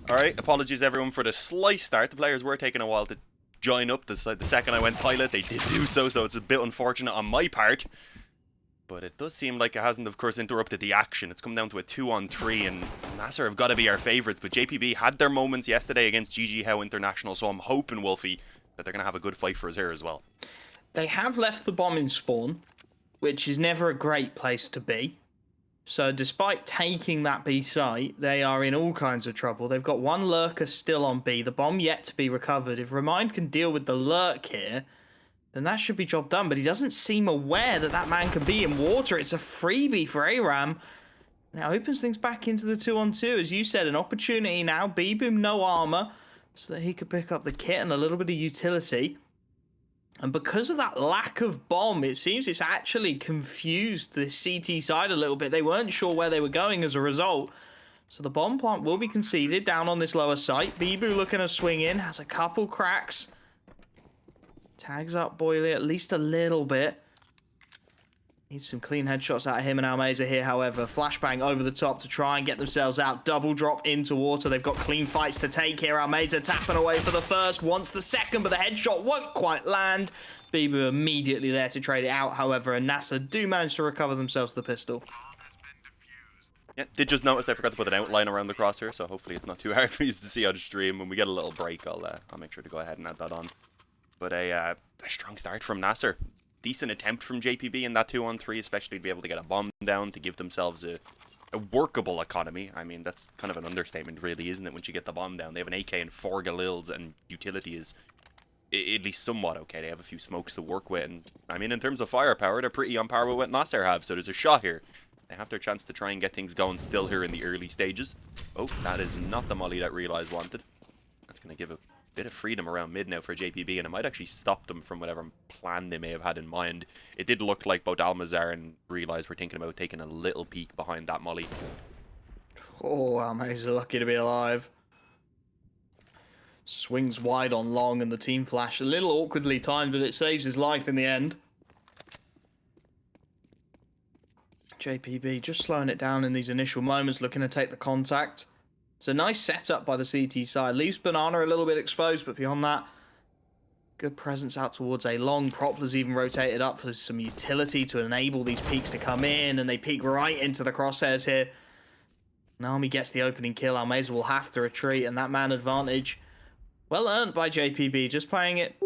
Alright, apologies everyone for the slight start. The players were taking a while to join up. The second I went pilot, they did do so, so it's a bit unfortunate on my part. But it does seem like it hasn't, of course, interrupted the action. It's come down to a 2-on-3, and NASR have got to be our favourites. But JPB had their moments yesterday against GG How International, so I'm hoping, Wolfie, that they're going to have a good fight for us here as well. They have left the bomb in spawn, which is never a great place to be. So despite taking that B site, they are in all kinds of trouble. They've got one lurker still on B, the bomb yet to be recovered. If Remind can deal with the lurk here, then that should be job done. But he doesn't seem aware that that man can be in water. It's a freebie for ARAM. Now opens things back into the 2-on-2. As you said, an opportunity now. B-Boom, no armor, so that he could pick up the kit and a little bit of utility. And because of that lack of bomb, it seems it's actually confused the CT side a little bit. They weren't sure where they were going as a result. So the bomb plant will be conceded down on this lower site. Bibu looking to swing in, has a couple cracks. Tags up Boily at least a little bit. Needs some clean headshots out of him and Almeza here, however. Flashbang over the top to try and get themselves out. Double drop into water. They've got clean fights to take here. Almeza tapping away for the first, wants the second, but the headshot won't quite land. Bibu immediately there to trade it out, however, and NASR do manage to recover themselves the pistol. Yeah, did just notice I forgot to put an outline around the crosshair, so hopefully it's not too hard for you to see on stream. When we get a little break, I'll make sure to go ahead and add that on. But a strong start from NASR. Decent attempt from JPB in that 2-on-3, especially to be able to get a bomb down to give themselves a workable economy. I mean, that's kind of an understatement, really, isn't it? Once you get the bomb down, they have an AK and 4 Galils, and utility is at least somewhat okay. They have a few smokes to work with, and I mean, in terms of firepower, they're pretty on par with what NASR have, so there's a shot here. They have their chance to try and get things going still here in the early stages. Oh, that is not the molly that Realize wanted. That's going to give a bit of freedom around mid now for JPB, and it might actually stop them from whatever plan they may have had in mind. It did look like both Almazar and Realize were thinking about taking a little peek behind that molly. Oh, Almeza lucky to be alive. Swings wide on long, and the team flash a little awkwardly timed, but it saves his life in the end. JPB just slowing it down in these initial moments, looking to take the contact. It's a nice setup by the CT side. Leaves Banana a little bit exposed, but beyond that, good presence out towards A long. Propler's even rotated up for some utility to enable these peaks to come in, and they peek right into the crosshairs here. Nami gets the opening kill. Almeza will have to retreat, and that man advantage, well earned by JPB. Just playing it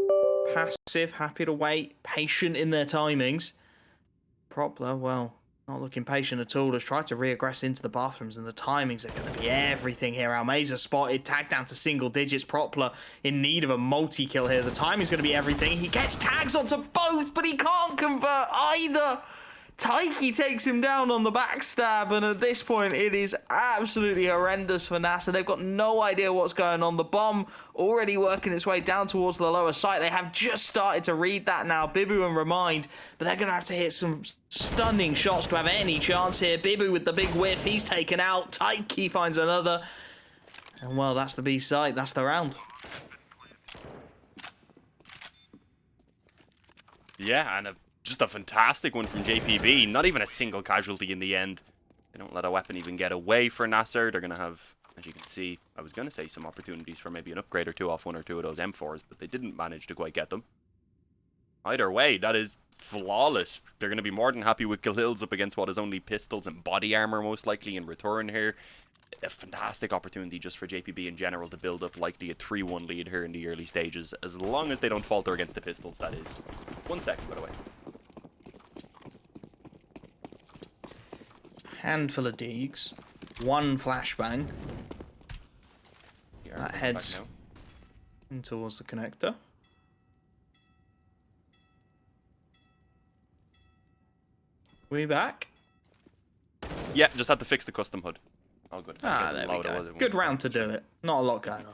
passive, happy to wait, patient in their timings. Propler, well, not looking patient at all. Has tried to re-aggress into the bathrooms, and the timings are going to be everything here. Almeza spotted, tagged down to single digits. Propler in need of a multi-kill here. The timing's going to be everything. He gets tags onto both, but he can't convert either. Taiki takes him down on the backstab, and at this point, it is absolutely horrendous for NASR. They've got no idea what's going on. The bomb already working its way down towards the lower site. They have just started to read that now. Bibu and Remind, but they're going to have to hit some stunning shots to have any chance here. Bibu with the big whiff. He's taken out. Taiki finds another. And, well, that's the B site. That's the round. Yeah, and just a fantastic one from JPB. Not even a single casualty in the end. They don't let a weapon even get away for NASR. They're going to have, as you can see, I was going to say some opportunities for maybe an upgrade or two off one or two of those M4s, but they didn't manage to quite get them. Either way, that is flawless. They're going to be more than happy with Galils up against what is only pistols and body armor most likely in return here. A fantastic opportunity just for JPB in general to build up likely a 3-1 lead here in the early stages, as long as they don't falter against the pistols, that is. 1 second, by the way. Handful of deegs, one flashbang. Yeah, that heads in towards the connector. We back? Yeah, just had to fix the custom HUD. All good. Ah, there we go. Good round to do it. Not a lot going on.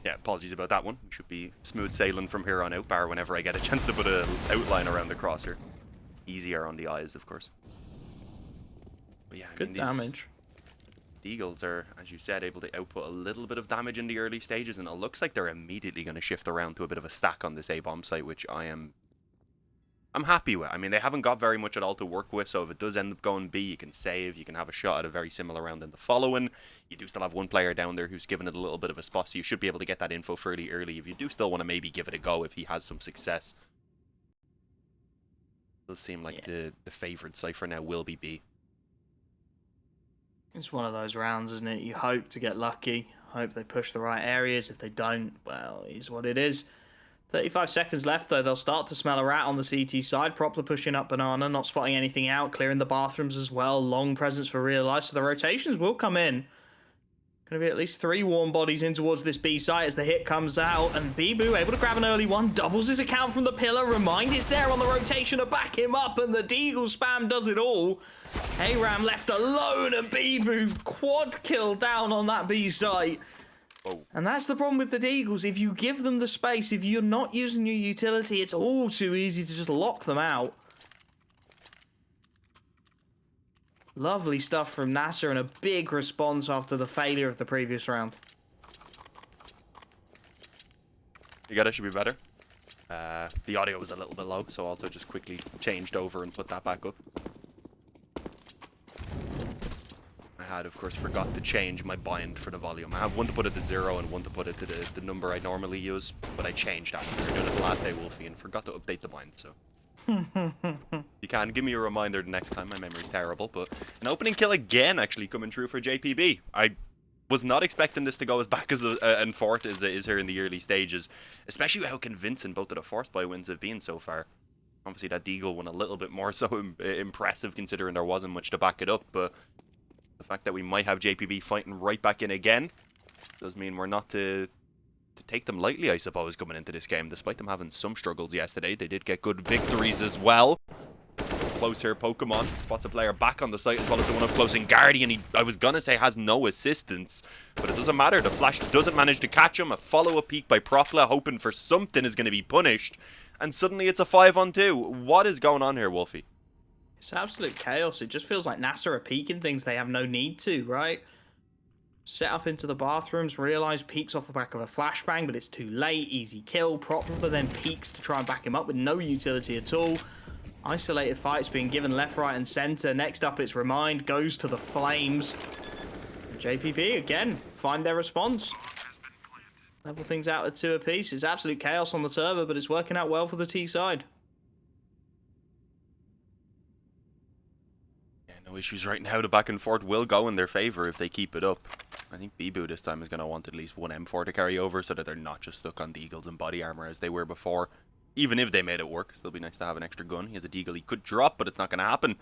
Yeah, apologies about that one. We should be smooth sailing from here on out, bar whenever I get a chance to put an outline around the crosshair. Easier on the eyes, of course. But yeah, good damage. The Eagles are, as you said, able to output a little bit of damage in the early stages, and it looks like they're immediately going to shift around to a bit of a stack on this A-bomb site, which I am I'm happy with. I mean, they haven't got very much at all to work with, so if it does end up going B, you can save, you can have a shot at a very similar round in the following. You do still have one player down there who's given it a little bit of a spot, so you should be able to get that info fairly early if you do still want to maybe give it a go if he has some success. It does seem like the favoured Cypher now will be B. It's one of those rounds, isn't it? You hope to get lucky, hope they push the right areas. If they don't, well, it is what it is. 35 seconds left, though. They'll start to smell a rat on the CT side. Propler pushing up Banana, not spotting anything out, clearing the bathrooms as well. Long presence for real life, so the rotations will come in. Going to be at least 3 warm bodies in towards this B site as the hit comes out. And Bibu able to grab an early one, doubles his account from the pillar. Remind is there on the rotation to back him up, and the Deagle spam does it all. Aram left alone, and Bibu quad kill down on that B site. Oh. And that's the problem with the Deagles. If you give them the space, if you're not using your utility, it's all too easy to just lock them out. Lovely stuff from NASR and a big response after the failure of the previous round. You got it, should be better. The audio was a little bit low, so also just quickly changed over and put that back up. I had, of course, forgot to change my bind for the volume. I have one to put it to 0 and one to put it to the number I normally use, but I changed that. We were doing it the last day, Wolfie, and forgot to update the bind, so... You can give me a reminder the next time. My memory's terrible, but an opening kill again actually coming through for JPB. I was not expecting this to go as back as and forth as it is here in the early stages, especially how convincing both of the force buy wins have been so far. Obviously that Deagle one a little bit more so impressive considering there wasn't much to back it up, but the fact that we might have JPB fighting right back in again does mean we're not to take them lightly, I suppose, coming into this game. Despite them having some struggles yesterday, they did get good victories as well. Close here, Pokemon spots a player back on the site as well as the one up close in Guardian. He, I was gonna say, has no assistance, but it doesn't matter. The flash doesn't manage to catch him. A follow-up peek by Profla, hoping for something is going to be punished, and suddenly it's a 5-on-2. What is going on here, Wolfie? It's absolute chaos. It just feels like NASR are peeking things they have no need to, right? Set up into the bathrooms, realise peeks off the back of a flashbang, but it's too late. Easy kill. Propler then peeks to try and back him up with no utility at all. Isolated fights being given left, right, and centre. Next up, it's Remind, goes to the flames. JPP, again, find their response. Level things out at 2 apiece. It's absolute chaos on the server, but it's working out well for the T side. Yeah, no issues right now. The back and forth will go in their favour if they keep it up. I think Bibu this time is going to want at least one M4 to carry over so that they're not just stuck on Deagles and body armor as they were before. Even if they made it work, still be nice to have an extra gun. He has a Deagle he could drop, but it's not going to happen.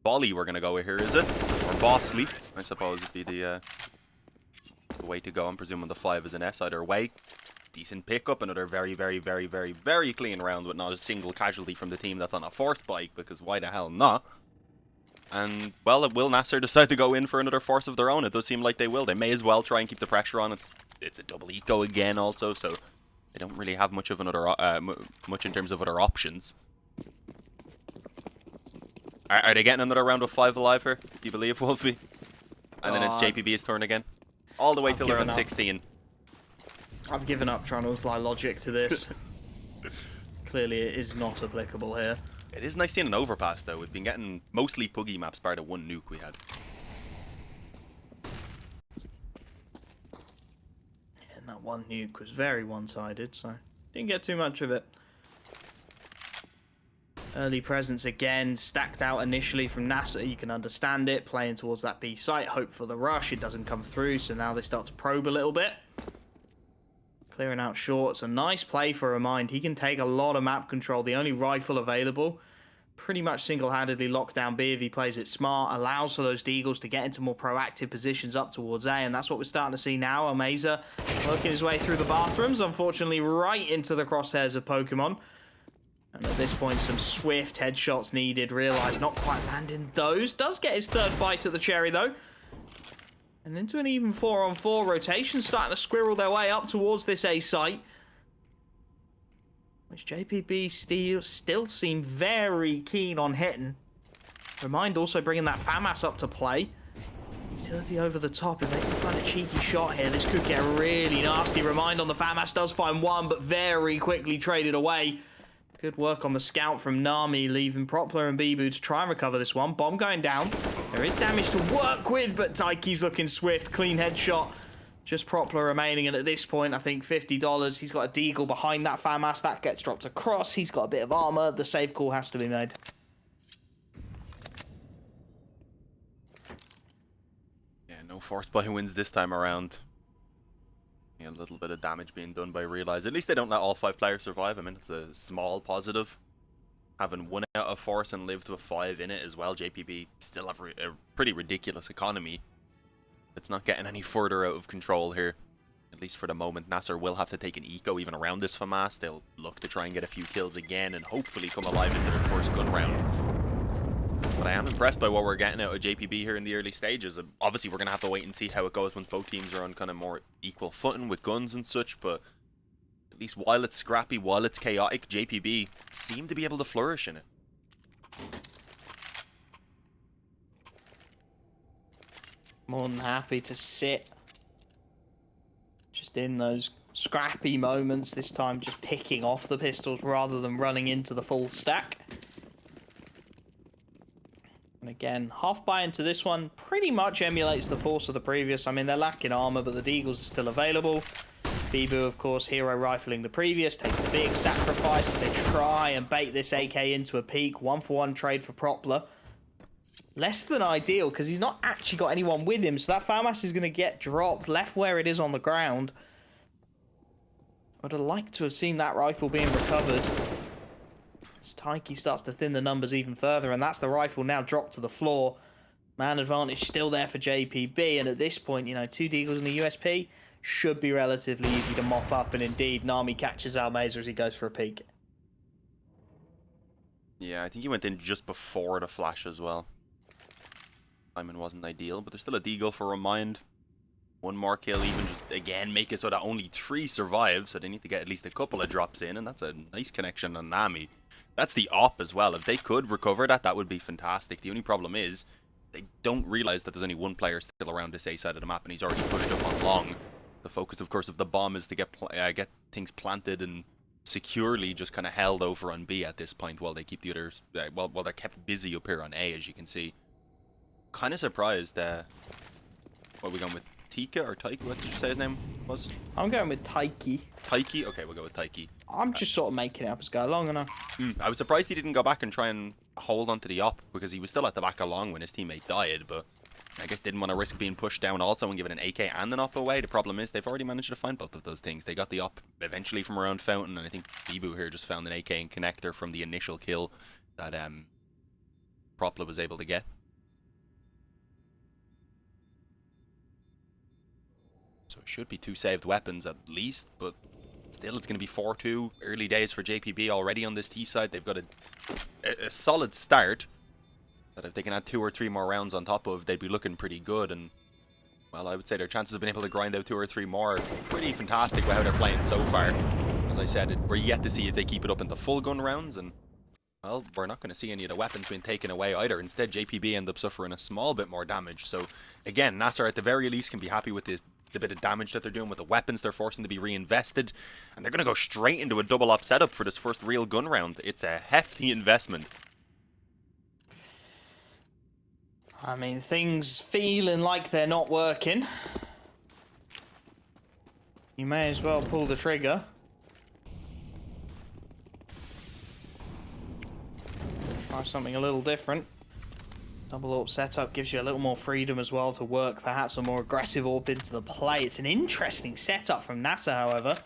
Bolly we're going to go with here, is it? Or Bossly, I suppose would be the way to go. I'm presuming the 5 is an S either way. Decent pickup, another very, very, very, very, very clean round with not a single casualty from the team that's on a force bike, because why the hell not? And, well, will NASR decide to go in for another force of their own? It does seem like they will. They may as well try and keep the pressure on. It's a double eco again also, so they don't really have much of another much in terms of other options. Are they getting another round of 5 alive here? Do you believe, Wolfie? And then it's JPB's turn again. All the way till around 16. I've given up trying to apply logic to this. Clearly it is not applicable here. It is nice seeing an overpass, though. We've been getting mostly Puggy maps bar the one nuke we had. And that one nuke was very one-sided, so didn't get too much of it. Early presence again, stacked out initially from NASR. You can understand it, playing towards that B site, hope for the rush. It doesn't come through, so now they start to probe a little bit. Clearing out short. It's a nice play for Remind. He can take a lot of map control. The only rifle available. Pretty much single-handedly locked down B if he plays it smart. Allows for those Deagles to get into more proactive positions up towards A. And that's what we're starting to see now. Amazer working his way through the bathrooms. Unfortunately, right into the crosshairs of Pokemon. And at this point, some swift headshots needed. Realised not quite landing those. Does get his third bite at the cherry, though. And into an even 4-on-4. Rotations starting to squirrel their way up towards this A site. Which JPB still seem very keen on hitting. Remind also bringing that FAMAS up to play. Utility over the top. If they can find a cheeky shot here, this could get really nasty. Remind on the FAMAS does find one, but very quickly traded away. Good work on the scout from Nami, leaving Propler and Bibu to try and recover this one. Bomb going down. There is damage to work with, but Taiki's looking swift. Clean headshot. Just Propler remaining, and at this point, I think $50. He's got a deagle behind that FAMAS. That gets dropped across. He's got a bit of armor. The save call has to be made. Yeah, no force buy wins this time around. A little bit of damage being done by Realize. At least they don't let all 5 players survive. I mean, it's a small positive. Having 1 out of force and lived with 5 in it as well. JPB still have a pretty ridiculous economy. It's not getting any further out of control here, at least for the moment. NASR will have to take an eco even around this FAMAS. They'll look to try and get a few kills again and hopefully come alive into their first gun round. But I am impressed by what we're getting out of JPB here in the early stages. Obviously, we're going to have to wait and see how it goes once both teams are on kind of more equal footing with guns and such. But at least while it's scrappy, while it's chaotic, JPB seem to be able to flourish in it. More than happy to sit just in those scrappy moments, this time just picking off the pistols rather than running into the full stack. And again, half buy into this one pretty much emulates the force of the previous. I mean, they're lacking armor, but the deagles are still available. Bibu, of course, hero rifling the previous, takes a big sacrifice as they try and bait this AK into a peak. 1-for-1 trade for Propler. Less than ideal, because he's not actually got anyone with him, so that FAMAS is going to get dropped, left where it is on the ground. I'd have liked to have seen that rifle being recovered. As Taiki starts to thin the numbers even further, and that's the rifle now dropped to the floor. Man advantage still there for JPB, and at this point, you know, 2 deagles and a USP should be relatively easy to mop up, and indeed, Nami catches Almeza as he goes for a peek. Yeah, I think he went in just before the flash as well. Timing wasn't ideal, but there's still a deagle for Remind. 1 more kill, even just, again, make it so that only 3 survive, so they need to get at least a couple of drops in, and that's a nice connection on Nami. That's the op as well. If they could recover that, that would be fantastic. The only problem is, they don't realize that there's only 1 player still around this A side of the map, and he's already pushed up on long. The focus, of course, of the bomb is to get things planted and securely just kind of held over on B at this point while they keep the others, while they're kept busy up here on A, as you can see. Kind of surprised. What are we going with? Tika or Taiki? What did you say his name was? I'm going with Taiki. Taiki? Okay, we'll go with Taiki. I'm just sort of making it up as I go along, and I was surprised he didn't go back and try and hold onto the op, because he was still at the back of long when his teammate died, but I guess didn't want to risk being pushed down also and giving an AK and an op away. The problem is they've already managed to find both of those things. They got the op eventually from around Fountain, and I think Bibu here just found an AK and connector from the initial kill that Propler was able to get. So it should be 2 saved weapons at least, but still it's going to be 4-2. Early days for JPB already on this T side. They've got a solid start that if they can add 2 or 3 more rounds on top of, they'd be looking pretty good. And, well, I would say their chances of being able to grind out 2 or 3 more are pretty fantastic with how they're playing so far. As I said, we're yet to see if they keep it up into full gun rounds, and, well, we're not going to see any of the weapons being taken away either. Instead, JPB end up suffering a small bit more damage. So, again, NASR at the very least can be happy with the bit of damage that they're doing with the weapons they're forcing to be reinvested, and they're going to go straight into a double op setup for this first real gun round. It's a hefty investment. I mean, things feeling like they're not working. You may as well pull the trigger. Try something a little different. Double AWP setup gives you a little more freedom as well to work perhaps a more aggressive AWP into the play. It's an interesting setup from NASR, however.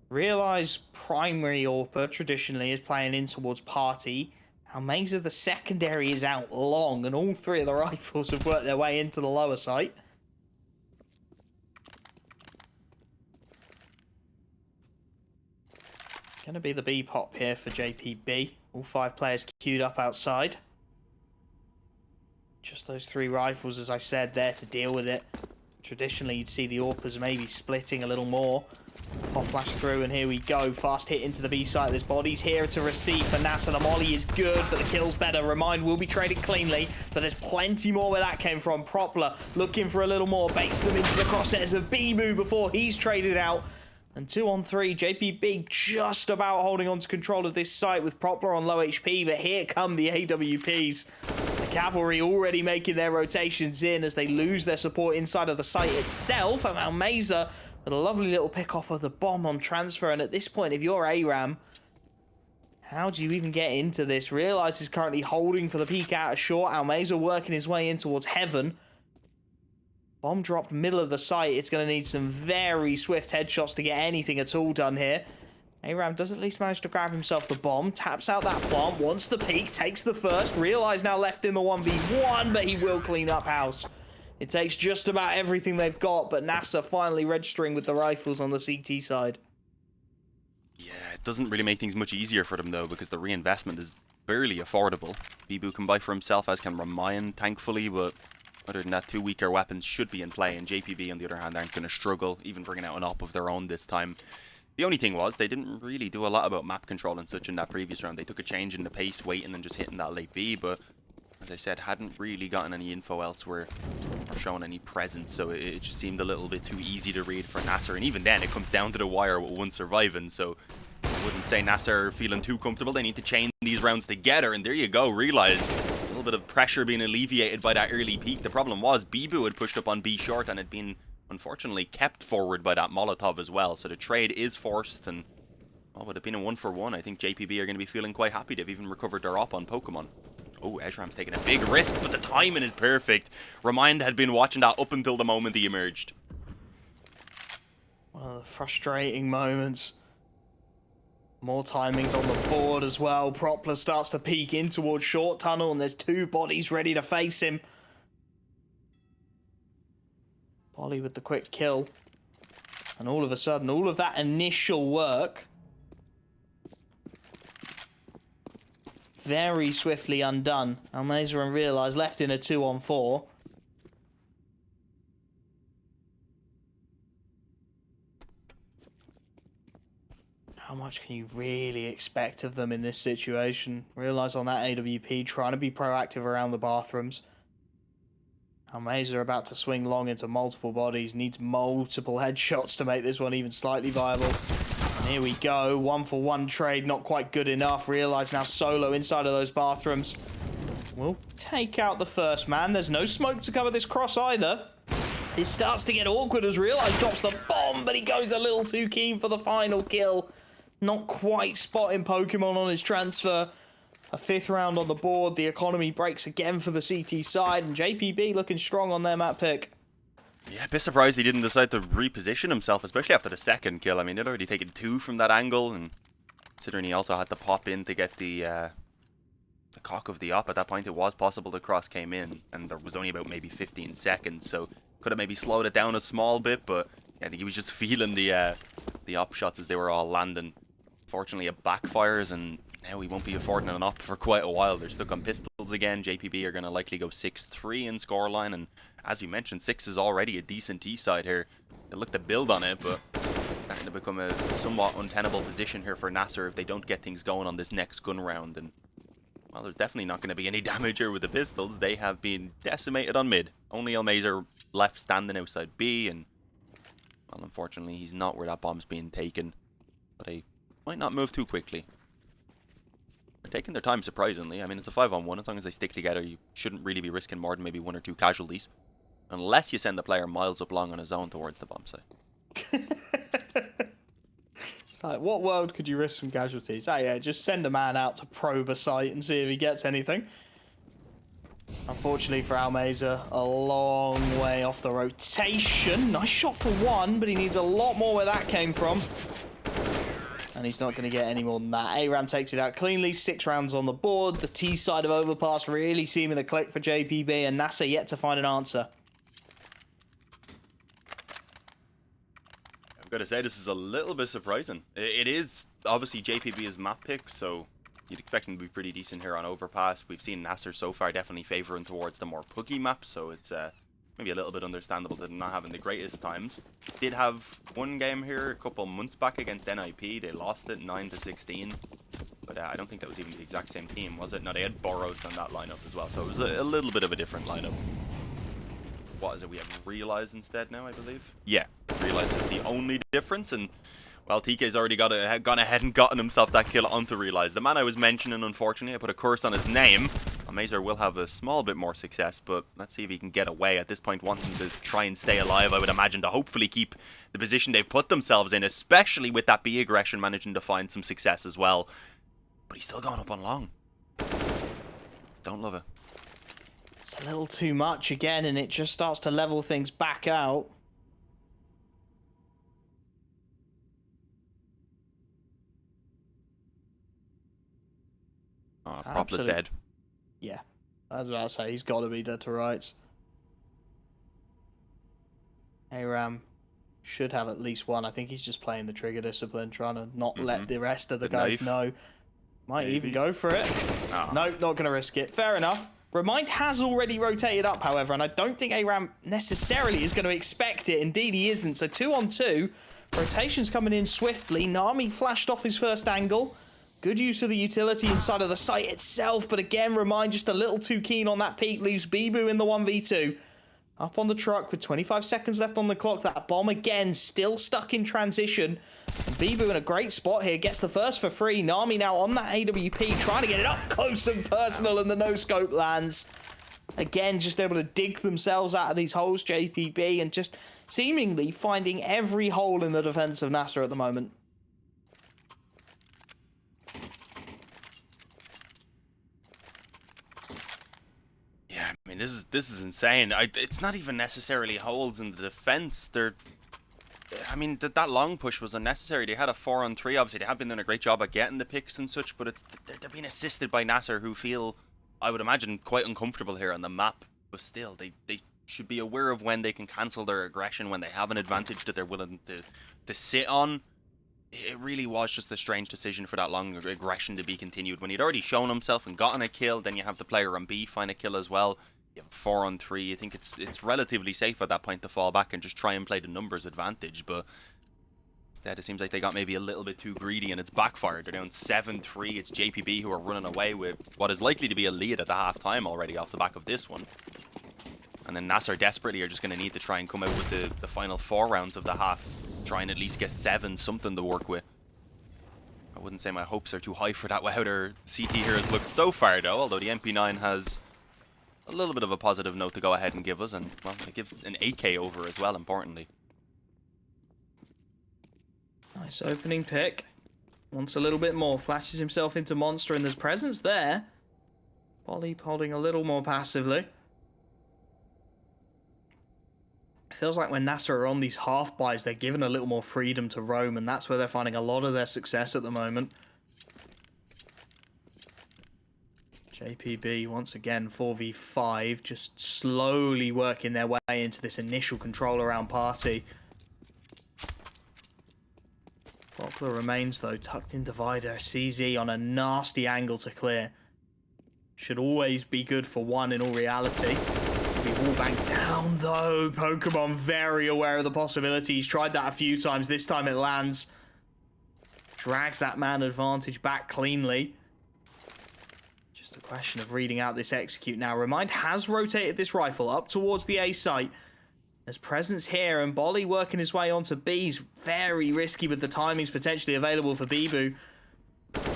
Realize primary AWPer traditionally is playing in towards party. Almeza, the secondary, is out long, and all 3 of the rifles have worked their way into the lower site. Gonna be the B pop here for JPB. All 5 players queued up outside. Just those 3 rifles, as I said, there to deal with it. Traditionally, you'd see the AWPers maybe splitting a little more. Pop flash through, and here we go. Fast hit into the B site. There's bodies here to receive for NASR. The molly is good, but the kill's better. Remind will be traded cleanly, but there's plenty more where that came from. Propler looking for a little more. Baits them into the crosshairs of Bibu before he's traded out. And 2-on-3, JPB just about holding on to control of this site with Propler on low HP, but here come the AWPs. The cavalry already making their rotations in as they lose their support inside of the site itself. And now Meza with a lovely little pick off of the bomb on transfer. And at this point, if you're ARAM, how do you even get into this? Realize is currently holding for the peek out of short. Almeza working his way in towards heaven. Bomb dropped middle of the site. It's going to need some very swift headshots to get anything at all done here. ARAM does at least manage to grab himself the bomb. Taps out that plant. Wants the peek. Takes the first. Realize now left in the 1v1, but he will clean up house. It takes just about everything they've got, but NASR finally registering with the rifles on the CT side. Yeah, it doesn't really make things much easier for them, though, because the reinvestment is barely affordable. Bibu can buy for himself, as can Remind, thankfully, but other than that, two weaker weapons should be in play, and JPB, on the other hand, aren't going to struggle, even bringing out an op of their own this time. The only thing was, they didn't really do a lot about map control and such in that previous round. They took a change in the pace, waiting and just hitting that late B, but as I said, hadn't really gotten any info elsewhere or shown any presence, so it just seemed a little bit too easy to read for NASR, and even then, it comes down to the wire with one surviving, so I wouldn't say NASR are feeling too comfortable. They need to chain these rounds together, and there you go, realize a little bit of pressure being alleviated by that early peak. The problem was Bibu had pushed up on B short and had been unfortunately kept forward by that Molotov as well, so the trade is forced, and well, would have been a 1-for-1. I think JPB are going to be feeling quite happy. They've even recovered their op on Pokemon. Oh, Ezram's taking a big risk, but the timing is perfect. Remind had been watching that up until the moment he emerged. One of the frustrating moments. More timings on the board as well. Propler starts to peek in towards short tunnel, and there's two bodies ready to face him. Polly with the quick kill. And all of a sudden, all of that initial work very swiftly undone. Almeza and Realize left in a 2-on-4. How much can you really expect of them in this situation? Realize on that AWP, trying to be proactive around the bathrooms. Almeza about to swing long into multiple bodies, needs multiple headshots to make this one even slightly viable. And here we go, 1-for-1 trade, not quite good enough. Realize now solo inside of those bathrooms. We'll take out the first man. There's no smoke to cover this cross either. It starts to get awkward as Realize drops the bomb, but he goes a little too keen for the final kill. Not quite spotting Pokemon on his transfer. A fifth round on the board. The economy breaks again for the CT side, and JPB looking strong on their map pick. Yeah, a bit surprised he didn't decide to reposition himself, especially after the second kill. I mean, they'd already taken two from that angle, and considering he also had to pop in to get the cock of the op, at that point it was possible the cross came in, and there was only about maybe 15 seconds, so could have maybe slowed it down a small bit, but yeah, I think he was just feeling the op shots as they were all landing. Fortunately, it backfires, and now he won't be affording an op for quite a while. They're stuck on pistols again. JPB are going to likely go 6-3 in scoreline, and as we mentioned, 6 is already a decent T-side here. They look to build on it, but it's starting to become a somewhat untenable position here for NASR if they don't get things going on this next gun round. And well, there's definitely not going to be any damage here with the pistols. They have been decimated on mid. Only Almeza left standing outside B, and well, unfortunately, he's not where that bomb's being taken. But they might not move too quickly. They're taking their time, surprisingly. I mean, it's a 5-on-1. As long as they stick together, you shouldn't really be risking more than maybe 1 or 2 casualties. Unless you send the player miles up long on his own towards the bomb site. It's like, what world could you risk some casualties? Oh yeah, just send a man out to probe a site and see if he gets anything. Unfortunately for Almeza, a long way off the rotation. Nice shot for one, but he needs a lot more where that came from. And he's not going to get any more than that. ARAM takes it out cleanly. 6 rounds on the board. The T side of Overpass really seeming to click for JPB, and NASR yet to find an answer. I've got to say, this is a little bit surprising. It is obviously JPB's map pick, so you'd expect him to be pretty decent here on Overpass. We've seen NASR so far definitely favouring towards the more puggy maps, so it's maybe a little bit understandable that they're not having the greatest times. Did have one game here a couple months back against NIP. They lost it 9-16. But I don't think that was even the exact same team, was it? No, they had Burrows on that lineup as well. So it was a little bit of a different lineup. What is it? We have Realize instead now, I believe. Yeah, Realize is the only difference. And Well, TK's already gone ahead and gotten himself that kill onto Realize. The man I was mentioning, unfortunately, I put a curse on his name. NASR will have a small bit more success, but let's see if he can get away. At this point, wanting to try and stay alive, I would imagine, to hopefully keep the position they've put themselves in, especially with that B aggression managing to find some success as well. But he's still going up on long. Don't love it. It's a little too much again, and it just starts to level things back out. Oh, Propler's dead. Yeah, I was about to say, he's got to be dead to rights. ARAM should have at least one. I think he's just playing the trigger discipline, trying to not let the rest of the guys know. Might even go for it. Oh. No, not going to risk it. Fair enough. Remind has already rotated up, however, and I don't think ARAM necessarily is going to expect it. Indeed, he isn't. So 2-on-2. Rotation's coming in swiftly. Nami flashed off his first angle. Good use of the utility inside of the site itself, but again, Remind just a little too keen on that peak. Leaves Bibu in the 1v2. Up on the truck with 25 seconds left on the clock. That bomb again, still stuck in transition. And Bibu in a great spot here, gets the first for free. Nami now on that AWP, trying to get it up close and personal, and the no-scope lands. Again, just able to dig themselves out of these holes, JPB, and just seemingly finding every hole in the defense of NASR at the moment. Yeah, I mean, this is insane. It's not even necessarily holes in the defense. I mean, that long push was unnecessary. They had a 4-on-3. Obviously, they have been doing a great job at getting the picks and such, but they're being assisted by NASR, who feel, I would imagine, quite uncomfortable here on the map. But still, they should be aware of when they can cancel their aggression, when they have an advantage that they're willing to sit on. It really was just a strange decision for that long aggression to be continued. When he'd already shown himself and gotten a kill, then you have the player on B find a kill as well. You have a 4-on-3. You think it's relatively safe at that point to fall back and just try and play the numbers advantage, but instead it seems like they got maybe a little bit too greedy and it's backfired. They're down 7-3. It's JPB who are running away with what is likely to be a lead at the half-time already off the back of this one. And then NASR desperately are just going to need to try and come out with the final 4 rounds of the half. Try and at least get 7, something to work with. I wouldn't say my hopes are too high for that. How their CT here has looked so far, though. Although the MP9 has a little bit of a positive note to go ahead and give us. And, well, it gives an AK over as well, importantly. Nice opening pick. Wants a little bit more. Flashes himself into Monster, and there's presence there. Bolly holding a little more passively. Feels like when NASR are on these half buys, they're given a little more freedom to roam, and that's where they're finding a lot of their success at the moment. JPB, once again, 4v5, just slowly working their way into this initial control around party. Poplar remains, though, tucked in divider. CZ on a nasty angle to clear. Should always be good for one in all reality. Wall bank down, though. Pokemon very aware of the possibilities. Tried that a few times. This time it lands. Drags that man advantage back cleanly. Just a question of reading out this execute now. Remind has rotated this rifle up towards the A site. There's presence here, and Bolly working his way onto B's. Very risky with the timings potentially available for Bibu.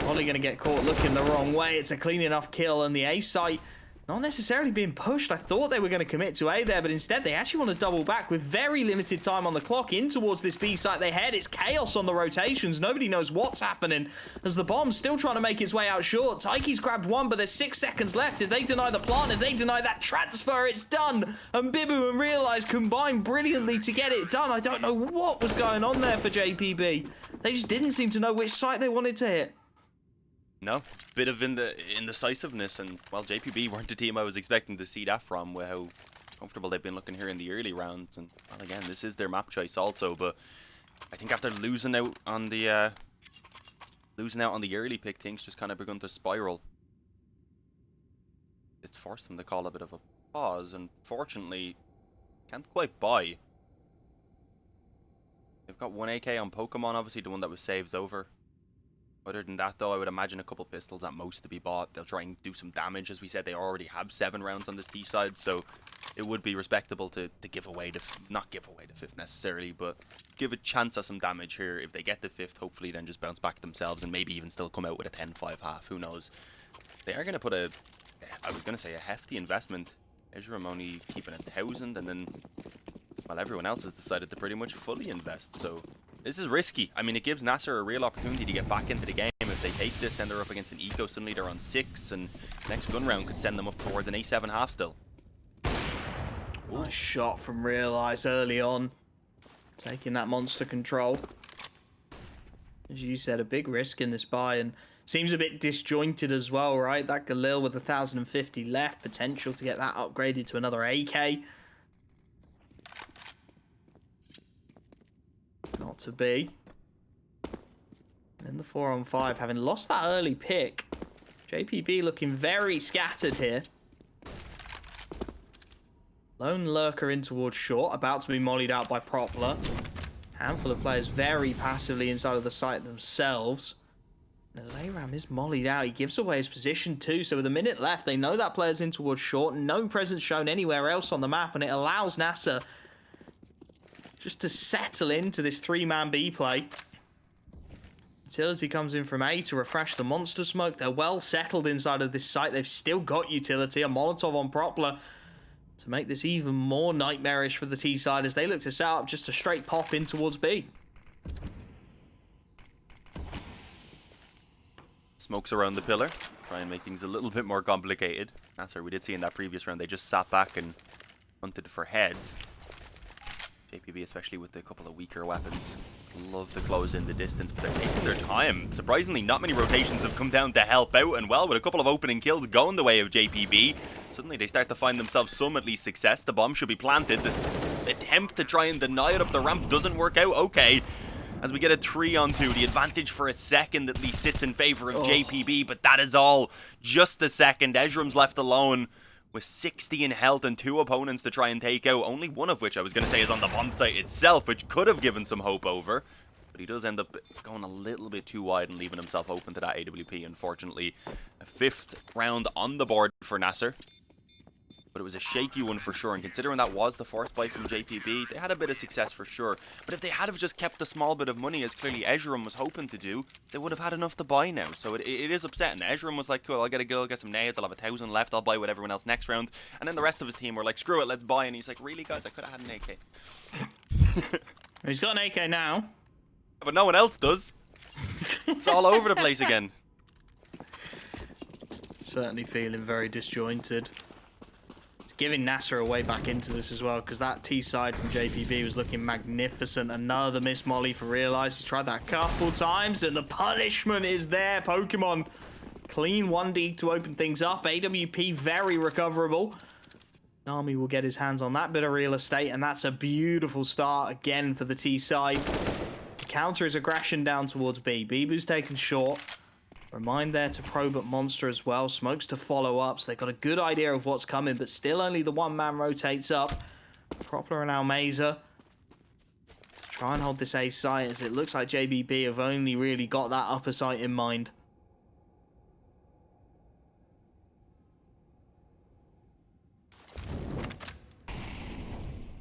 Bolly going to get caught looking the wrong way. It's a clean enough kill, and the A site not necessarily being pushed. I thought they were going to commit to A there, but instead they actually want to double back with very limited time on the clock in towards this B site they head. It's chaos on the rotations. Nobody knows what's happening as the bomb's still trying to make its way out short. Taiki's grabbed one, but there's 6 seconds left. If they deny the plant, if they deny that transfer, it's done. And Bibu and Realize combine brilliantly to get it done. I don't know what was going on there for JPB. They just didn't seem to know which site they wanted to hit. No, bit of indecisiveness, and well, JPB weren't the team I was expecting to see that from, with how comfortable they've been looking here in the early rounds. And well, again, this is their map choice also, but I think after losing out on the early pick, things just kind of begun to spiral. It's forced them to call a bit of a pause, and fortunately, can't quite buy. They've got 1 AK on Pokemon, obviously the one that was saved over. Other than that, though, I would imagine a couple pistols at most to be bought. They'll try and do some damage. As we said, they already have 7 rounds on this T side, so it would be respectable to give away the, not give away the 5th necessarily, but give a chance at some damage here. If they get the 5th, hopefully then just bounce back themselves and maybe even still come out with a 10-5 half. Who knows? They are going to put a, I was going to say a hefty investment. Ezram only keeping 1,000, and then, well, everyone else has decided to pretty much fully invest. So this is risky. I mean, it gives NASR a real opportunity to get back into the game. If they take this, then they're up against an eco. Suddenly they're on 6, and next gun round could send them up towards an A7 half still. Nice shot from Realize early on, taking that monster control. As you said, a big risk in this buy, and seems a bit disjointed as well, right? That Galil with 1,050 left, potential to get that upgraded to another AK. Not to be. And in the 4-on-5, having lost that early pick, JPB looking very scattered here. Lone lurker in towards short, about to be mollied out by Propler. Handful of players very passively inside of the site themselves. As Aram is mollied out, he gives away his position too, so with a minute left, they know that player's in towards short, no presence shown anywhere else on the map, and it allows NASR just to settle into this 3-man B play. Utility comes in from A to refresh the monster smoke. They're well settled inside of this site. They've still got utility, a Molotov on Propler, to make this even more nightmarish for the T side as they look to set up just a straight pop in towards B. Smokes around the pillar, try and make things a little bit more complicated. NASR, we did see in that previous round, they just sat back and hunted for heads. JPB, especially with a couple of weaker weapons, love to close in the distance, but they're taking their time. Surprisingly, not many rotations have come down to help out, and well, with a couple of opening kills going the way of JPB, suddenly they start to find themselves some at least success. The bomb should be planted. This attempt to try and deny it up the ramp doesn't work out. Okay, as we get a 3-on-2, the advantage for a second at least sits in favor of JPB, but that is all. Just a second. Ezram's left alone with 60 in health and 2 opponents to try and take out, only one of which I was going to say is on the bomb site itself, which could have given some hope over. But he does end up going a little bit too wide and leaving himself open to that AWP, unfortunately. A 5th round on the board for NASR. But it was a shaky one for sure, and considering that was the force play from JPB, they had a bit of success for sure. But if they had have just kept the small bit of money, as clearly Ezram was hoping to do, they would have had enough to buy now. So it is upsetting. Ezram was like, cool, I'll get a kill, get some nades, I'll have 1,000 left, I'll buy with everyone else next round. And then the rest of his team were like, screw it, let's buy. And he's like, really guys, I could have had an AK. He's got an AK now. But no one else does. It's all over the place again. Certainly feeling very disjointed. Giving NASR a way back into this as well, because that T side from JPB was looking magnificent. Another miss molly for Realize. He's tried that a couple times, and the punishment is there. Pokemon clean 1D to open things up. AWP very recoverable. Nami will get his hands on that bit of real estate, and that's a beautiful start again for the T side. The counter is aggression down towards B. Bibu's taken short. Remind there to probe at Monster as well. Smokes to follow up, so they've got a good idea of what's coming, but still only the 1-man rotates up. Propler and Almeza try and hold this A site, as it looks like JBB have only really got that upper site in mind.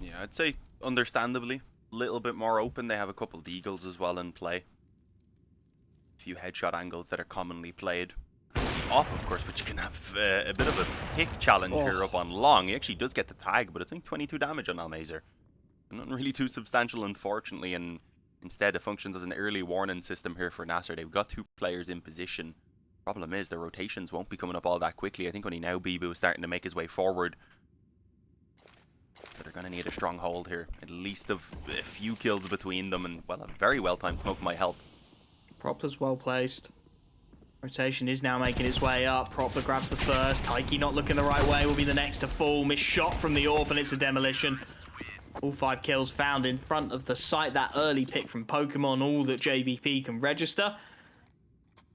Yeah, I'd say understandably a little bit more open. They have a couple of Eagles as well in play. Few headshot angles that are commonly played. Off, of course, but you can have a bit of a pick challenge here up on long. He actually does get the tag, but it's only 22 damage on Almazer. Nothing really too substantial, unfortunately, and instead it functions as an early warning system here for NASR. They've got 2 players in position. Problem is, the rotations won't be coming up all that quickly. I think only now Bibu is starting to make his way forward. But they're going to need a strong hold here. At least of a few kills between them, and, well, a very well-timed smoke might help. Propler's well placed. Rotation is now making its way up. Propler grabs the first. Taiki not looking the right way, will be the next to fall. Missed shot from the AWP, and it's a demolition. All 5 kills found in front of the site. That early pick from Pokemon, all that JBP can register.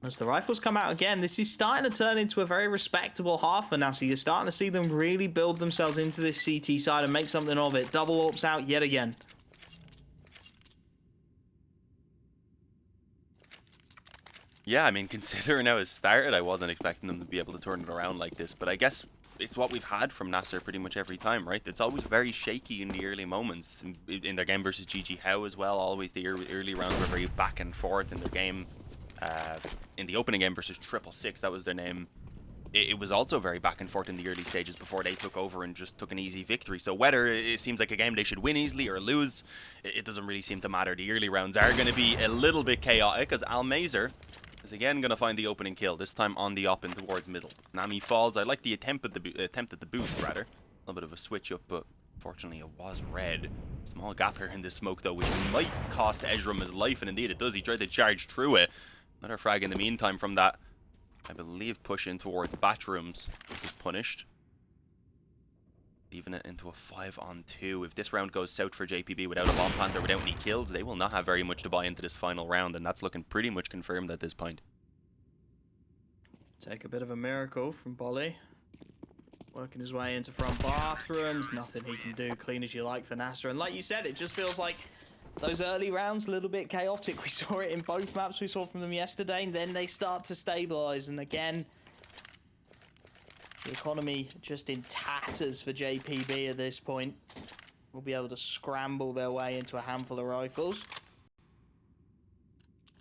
As the rifles come out again, this is starting to turn into a very respectable half for NASR. You're starting to see them really build themselves into this CT side and make something of it. Double AWPs out yet again. Yeah, I mean, considering how it started, I wasn't expecting them to be able to turn it around like this. But I guess it's what we've had from NASR pretty much every time, right? It's always very shaky in the early moments. In their game versus GG How as well, always the early rounds were very back and forth in their game. In the opening game versus 666, that was their name. It was also very back and forth in the early stages before they took over and just took an easy victory. So whether it seems like a game they should win easily or lose, it doesn't really seem to matter. The early rounds are going to be a little bit chaotic as Almazer is again going to find the opening kill, this time on the up and towards middle. Nami falls. I like the attempt at the boost, rather. A little bit of a switch up, but fortunately it was red. Small gap here in this smoke, though, which might cost Ezram his life, and indeed it does. He tried to charge through it. Another frag in the meantime from that, I believe, push in towards bathrooms, which was punished. Leaving it into a 5-on-2. If this round goes south for JPB without a bomb plant or without any kills, they will not have very much to buy into this final round, and that's looking pretty much confirmed at this point. Take a bit of a miracle from Bolly. Working his way into front bathrooms. Nothing he can do. Clean as you like for NASR. And like you said, it just feels like those early rounds a little bit chaotic. We saw it in both maps we saw from them yesterday, and then they start to stabilize. And again, the economy just in tatters for JPB at this point. Will be able to scramble their way into a handful of rifles.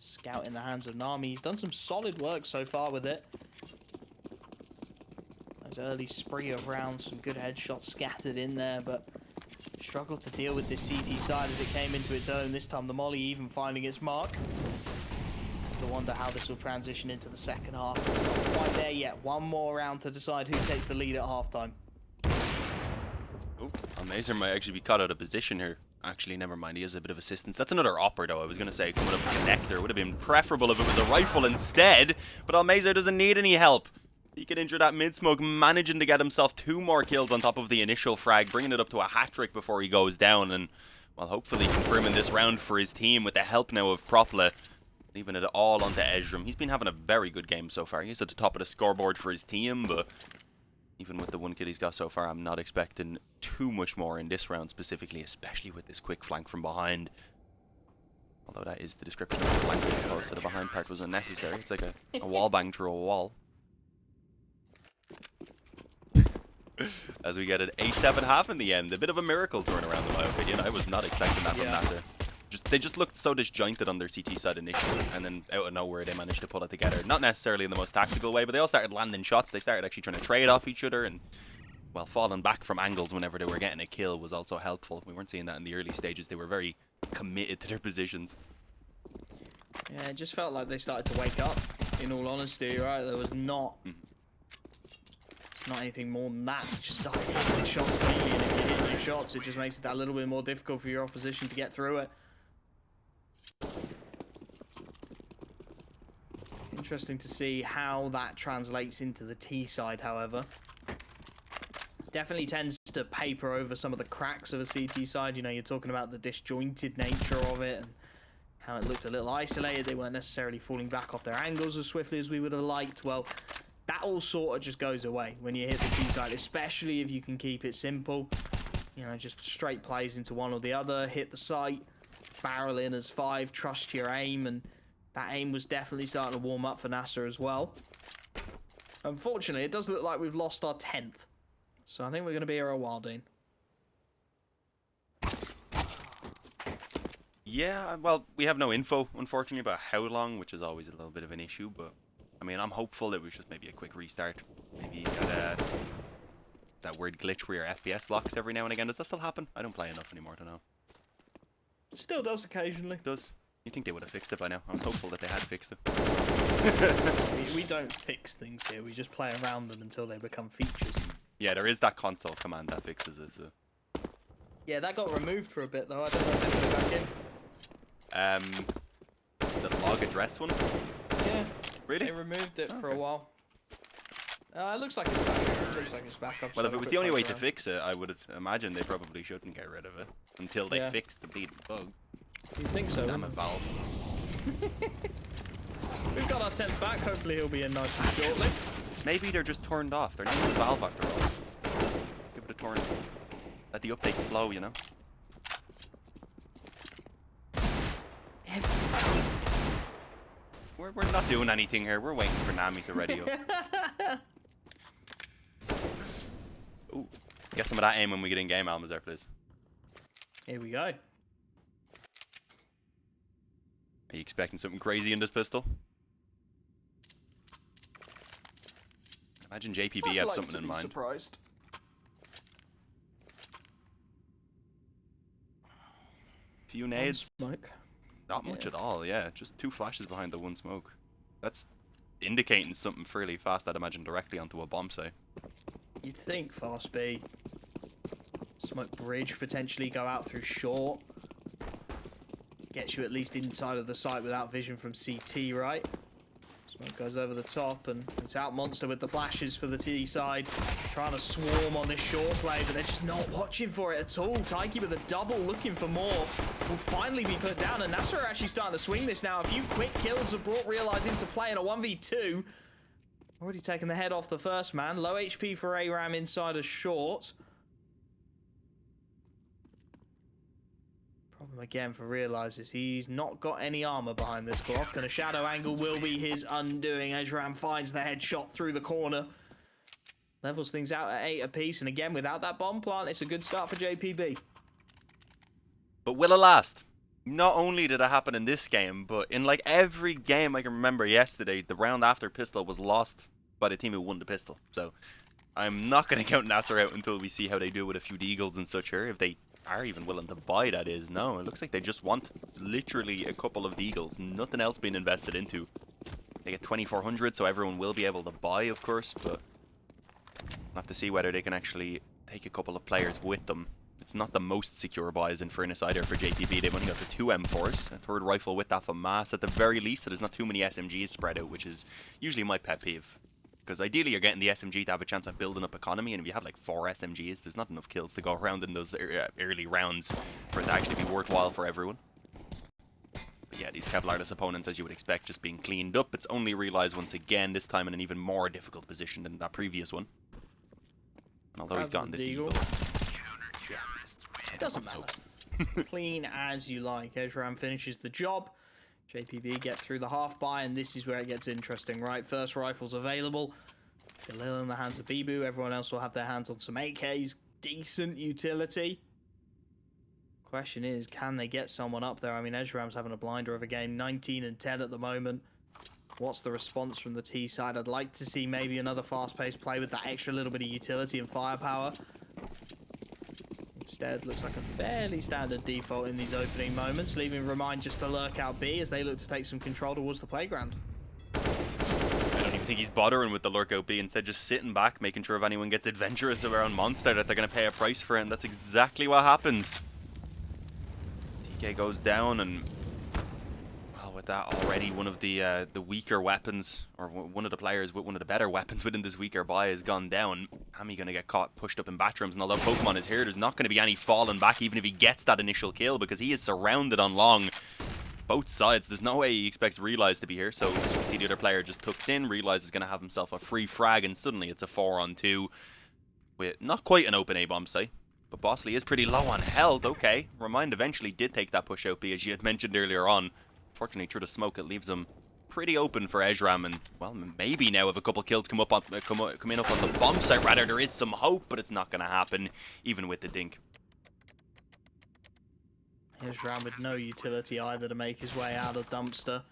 Scout in the hands of Nami. He's done some solid work so far with it. Those early spree of rounds, some good headshots scattered in there, but struggled to deal with this CT side as it came into its own. This time the Molly even finding its mark. I wonder how this will transition into the second half. Not quite there yet. One more round to decide who takes the lead at halftime. Oh, Almazer might actually be caught out of position here. Actually, never mind. He has a bit of assistance. That's another opper, though. I was going to say coming up connector. Would have been preferable if it was a rifle instead. But Almazer doesn't need any help. He can injure that mid-smoke, managing to get himself 2 more kills on top of the initial frag, bringing it up to a hat-trick before he goes down. And, well, hopefully confirming this round for his team with the help now of Propla. Leaving it all onto Ezram. He's been having a very good game so far. He's at the top of the scoreboard for his team, but even with the 1 kill he's got so far, I'm not expecting too much more in this round specifically, especially with this quick flank from behind. Although that is the description of the flank, I suppose, so the behind part was unnecessary. It's like a wall bang through a wall. As we get an 8-7 half in the end. A bit of a miracle turnaround in my opinion. I was not expecting that from NASR. They just looked so disjointed on their CT side initially, and then out of nowhere they managed to pull it together. Not necessarily in the most tactical way, but they all started landing shots. They started actually trying to trade off each other, and, well, falling back from angles whenever they were getting a kill was also helpful. We weren't seeing that in the early stages. They were very committed to their positions. Yeah, it just felt like they started to wake up, in all honesty, right? There was not... It's not anything more than that. You just started hitting the shots cleanly, and if you hit your shots, it just makes it that little bit more difficult for your opposition to get through it. Interesting to see how that translates into the T side, however. Definitely tends to paper over some of the cracks of a CT side. You know, you're talking about the disjointed nature of it and how it looked a little isolated. They weren't necessarily falling back off their angles as swiftly as we would have liked. Well, that all sort of just goes away when you hit the T side, especially if you can keep it simple. You know, just straight plays into one or the other, hit the site, barrel in as 5, trust your aim, and that aim was definitely starting to warm up for NASR as well. Unfortunately, it does look like we've lost our 10th. So I think we're going to be here a while, Dean. Yeah, well, we have no info, unfortunately, about how long, which is always a little bit of an issue, but, I mean, I'm hopeful it was just maybe a quick restart. Maybe that weird glitch where your FPS locks every now and again. Does that still happen? I don't play enough anymore to know. Still does occasionally. Does. You think they would have fixed it by now? I was hopeful that they had fixed it. we don't fix things here. We just play around them until they become features. Yeah, there is that console command that fixes it. So. Yeah, that got removed for a bit though. I don't know if they put it back in. The log address one? Yeah. Really? They removed it for a while. It looks like it's back. It looks like it's back up. Well, if it was the only way to fix it, I would imagine they probably shouldn't get rid of it until they fix the bleeding bug. You think so? Damn it, Valve. We've got our 10th back. Hopefully he'll be in nice and shortly. Maybe they're just turned off. They're not even Valve after all. Give it a turn. Let the updates flow, you know? We're not doing anything here. We're waiting for Nami to ready up. Ooh. Get some of that aim when we get in game, Almas there, please. Here we go. Are you expecting something crazy in this pistol? Imagine JPB have something in mind. Surprised. Few nades. Smoke. Not much at all, yeah. Just 2 flashes behind the 1 smoke. That's indicating something fairly fast, I'd imagine, directly onto a bomb site. You'd think fast B. Smoke bridge, potentially go out through short. Gets you at least inside of the site without vision from CT, right? Smoke goes over the top, and it's out Monster with the flashes for the T side. Trying to swarm on this short play, but they're just not watching for it at all. Taiki with a double, looking for more. Will finally be put down, and NASR are actually starting to swing this now. A few quick kills have brought Realize into play in a 1v2. Already taken the head off the first man. Low HP for ARAM inside a short. Problem again for Realize is he's not got any armor behind this block, and a shadow angle will be his undoing. Ezram finds the headshot through the corner. Levels things out at 8 apiece, and again, without that bomb plant, it's a good start for JPB. But will it last? Not only did it happen in this game, but in like every game I can remember yesterday, the round after pistol was lost by the team who won the pistol. So I'm not going to count NASR out until we see how they do with a few deagles and such here. If they are even willing to buy, that is. No, it looks like they just want literally a couple of deagles. Nothing else being invested into. They get 2,400, so everyone will be able to buy, of course, but we'll have to see whether they can actually take a couple of players with them. It's not the most secure buys in fairness either for JPB. They've only got the 2 M4s, a 3rd rifle with that from Mass at the very least, so there's not too many SMGs spread out, which is usually my pet peeve. Because ideally you're getting the SMG to have a chance at building up economy, and if you have like 4 SMGs, there's not enough kills to go around in those early rounds for it to actually be worthwhile for everyone. But yeah, these Kevlarless opponents, as you would expect, just being cleaned up. It's only Realize once again, this time in an even more difficult position than that previous one. And although he's gotten the deagle. It doesn't matter. Clean as you like. Ezram finishes the job. JPB get through the half buy, and this is where it gets interesting, right? First rifles available. Galil in the hands of Bibu. Everyone else will have their hands on some AKs. Decent utility. Question is, can they get someone up there? I mean, Ezram's having a blinder of a game. 19 and 10 at the moment. What's the response from the T side? I'd like to see maybe another fast-paced play with that extra little bit of utility and firepower. Instead, looks like a fairly standard default in these opening moments, leaving Remind just to lurk out B as they look to take some control towards the playground. I don't even think he's bothering with the lurk out B, instead just sitting back, making sure if anyone gets adventurous around Monster that they're going to pay a price for it, and that's exactly what happens. TK goes down, and well, with that already, one of the weaker weapons, or one of the players with one of the better weapons within this weaker buy has gone down. Hammy going to get caught, pushed up in Batrooms, and although Pokemon is here, there's not going to be any falling back even if he gets that initial kill, because he is surrounded on long. Both sides, there's no way he expects Realize to be here, so as you can see the other player just tucks in. Realize is going to have himself a free frag, and suddenly it's a 4-on-2 with not quite an open A-bomb site. But Bosley is pretty low on health. Okay, Remind eventually did take that push out B, as you had mentioned earlier on. Fortunately, through the smoke, it leaves him pretty open for Ezram, and well, maybe now if a couple kills come in up on the bomb site, rather, there is some hope, but it's not going to happen, even with the dink. Ezram with no utility either to make his way out of dumpster.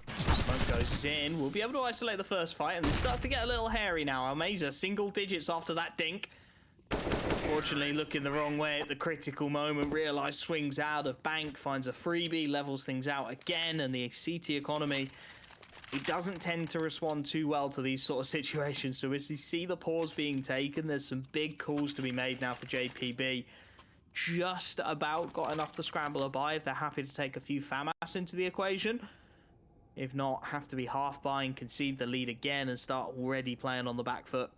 Smoke goes in. We'll be able to isolate the first fight, and this starts to get a little hairy now. Almeza single digits after that dink. Fortunately, looking the wrong way at the critical moment. Realize swings out of bank, finds a freebie, levels things out again, and the CT economy, it doesn't tend to respond too well to these sort of situations. So as you see the pause being taken, there's some big calls to be made now for JPB. Just about got enough to scramble a buy if they're happy to take a few FAMAS into the equation. If not, have to be half buying, concede the lead again, and start already playing on the back foot.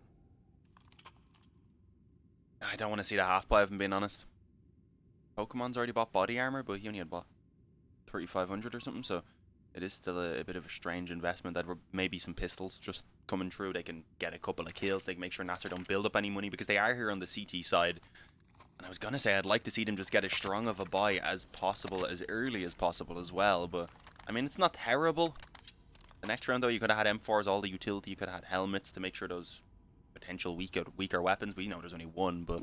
I don't want to see the half buy, if I'm being honest. Pokemon's already bought body armor, but he only had bought 3,500 or something, so it is still a bit of a strange investment. That were maybe some pistols just coming through. They can get a couple of kills. They can make sure NASR don't build up any money, because they are here on the CT side. And I was going to say I'd like to see them just get as strong of a buy as possible, as early as possible as well. But, I mean, it's not terrible. The next round, though, you could have had M4s, all the utility. You could have had helmets to make sure those potential weaker weapons. We know there's only one, but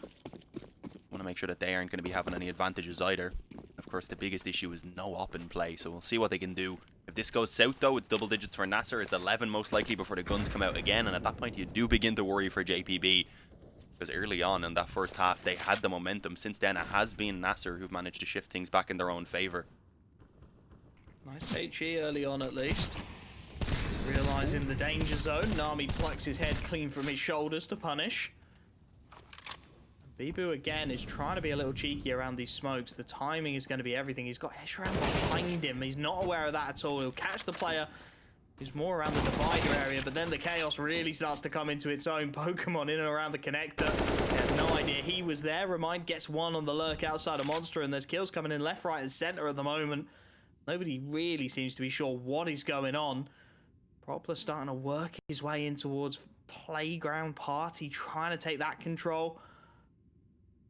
want to make sure that they aren't going to be having any advantages either. Of course, the biggest issue is no op in play, so we'll see what they can do. If this goes south, though, it's double digits for NASR. It's 11 most likely before the guns come out again, and at that point, you do begin to worry for JPB. Because early on in that first half, they had the momentum. Since then, it has been NASR who've managed to shift things back in their own favour. Nice HE early on, at least. Realising the danger zone, Nami plucks his head clean from his shoulders to punish. Bibu again is trying to be a little cheeky around these smokes. The timing is going to be everything. He's got Esram behind him. He's not aware of that at all. He'll catch the player who's more around the divider area, but then the chaos really starts to come into its own. Pokemon in and around the connector. He has no idea he was there. Remind gets one on the lurk outside of Monster, and there's kills coming in left, right, and center at the moment. Nobody really seems to be sure what is going on. Propler starting to work his way in towards Playground Party, trying to take that control.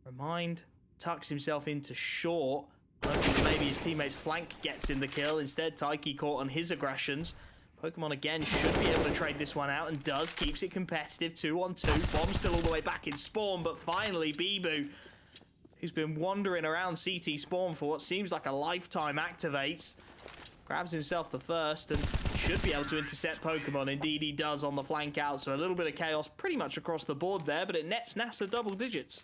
Remind tucks himself into short, hoping maybe his teammate's flank gets in the kill. Instead, Taiki caught on his aggressions. Pokemon again should be able to trade this one out, and does. Keeps it competitive, 2-on-2. Bomb still all the way back in spawn, but finally Bibu, who's been wandering around CT spawn for what seems like a lifetime, activates. Grabs himself the first and should be able to intercept Pokemon. Indeed he does on the flank out, so a little bit of chaos pretty much across the board there, but it nets NASR double digits.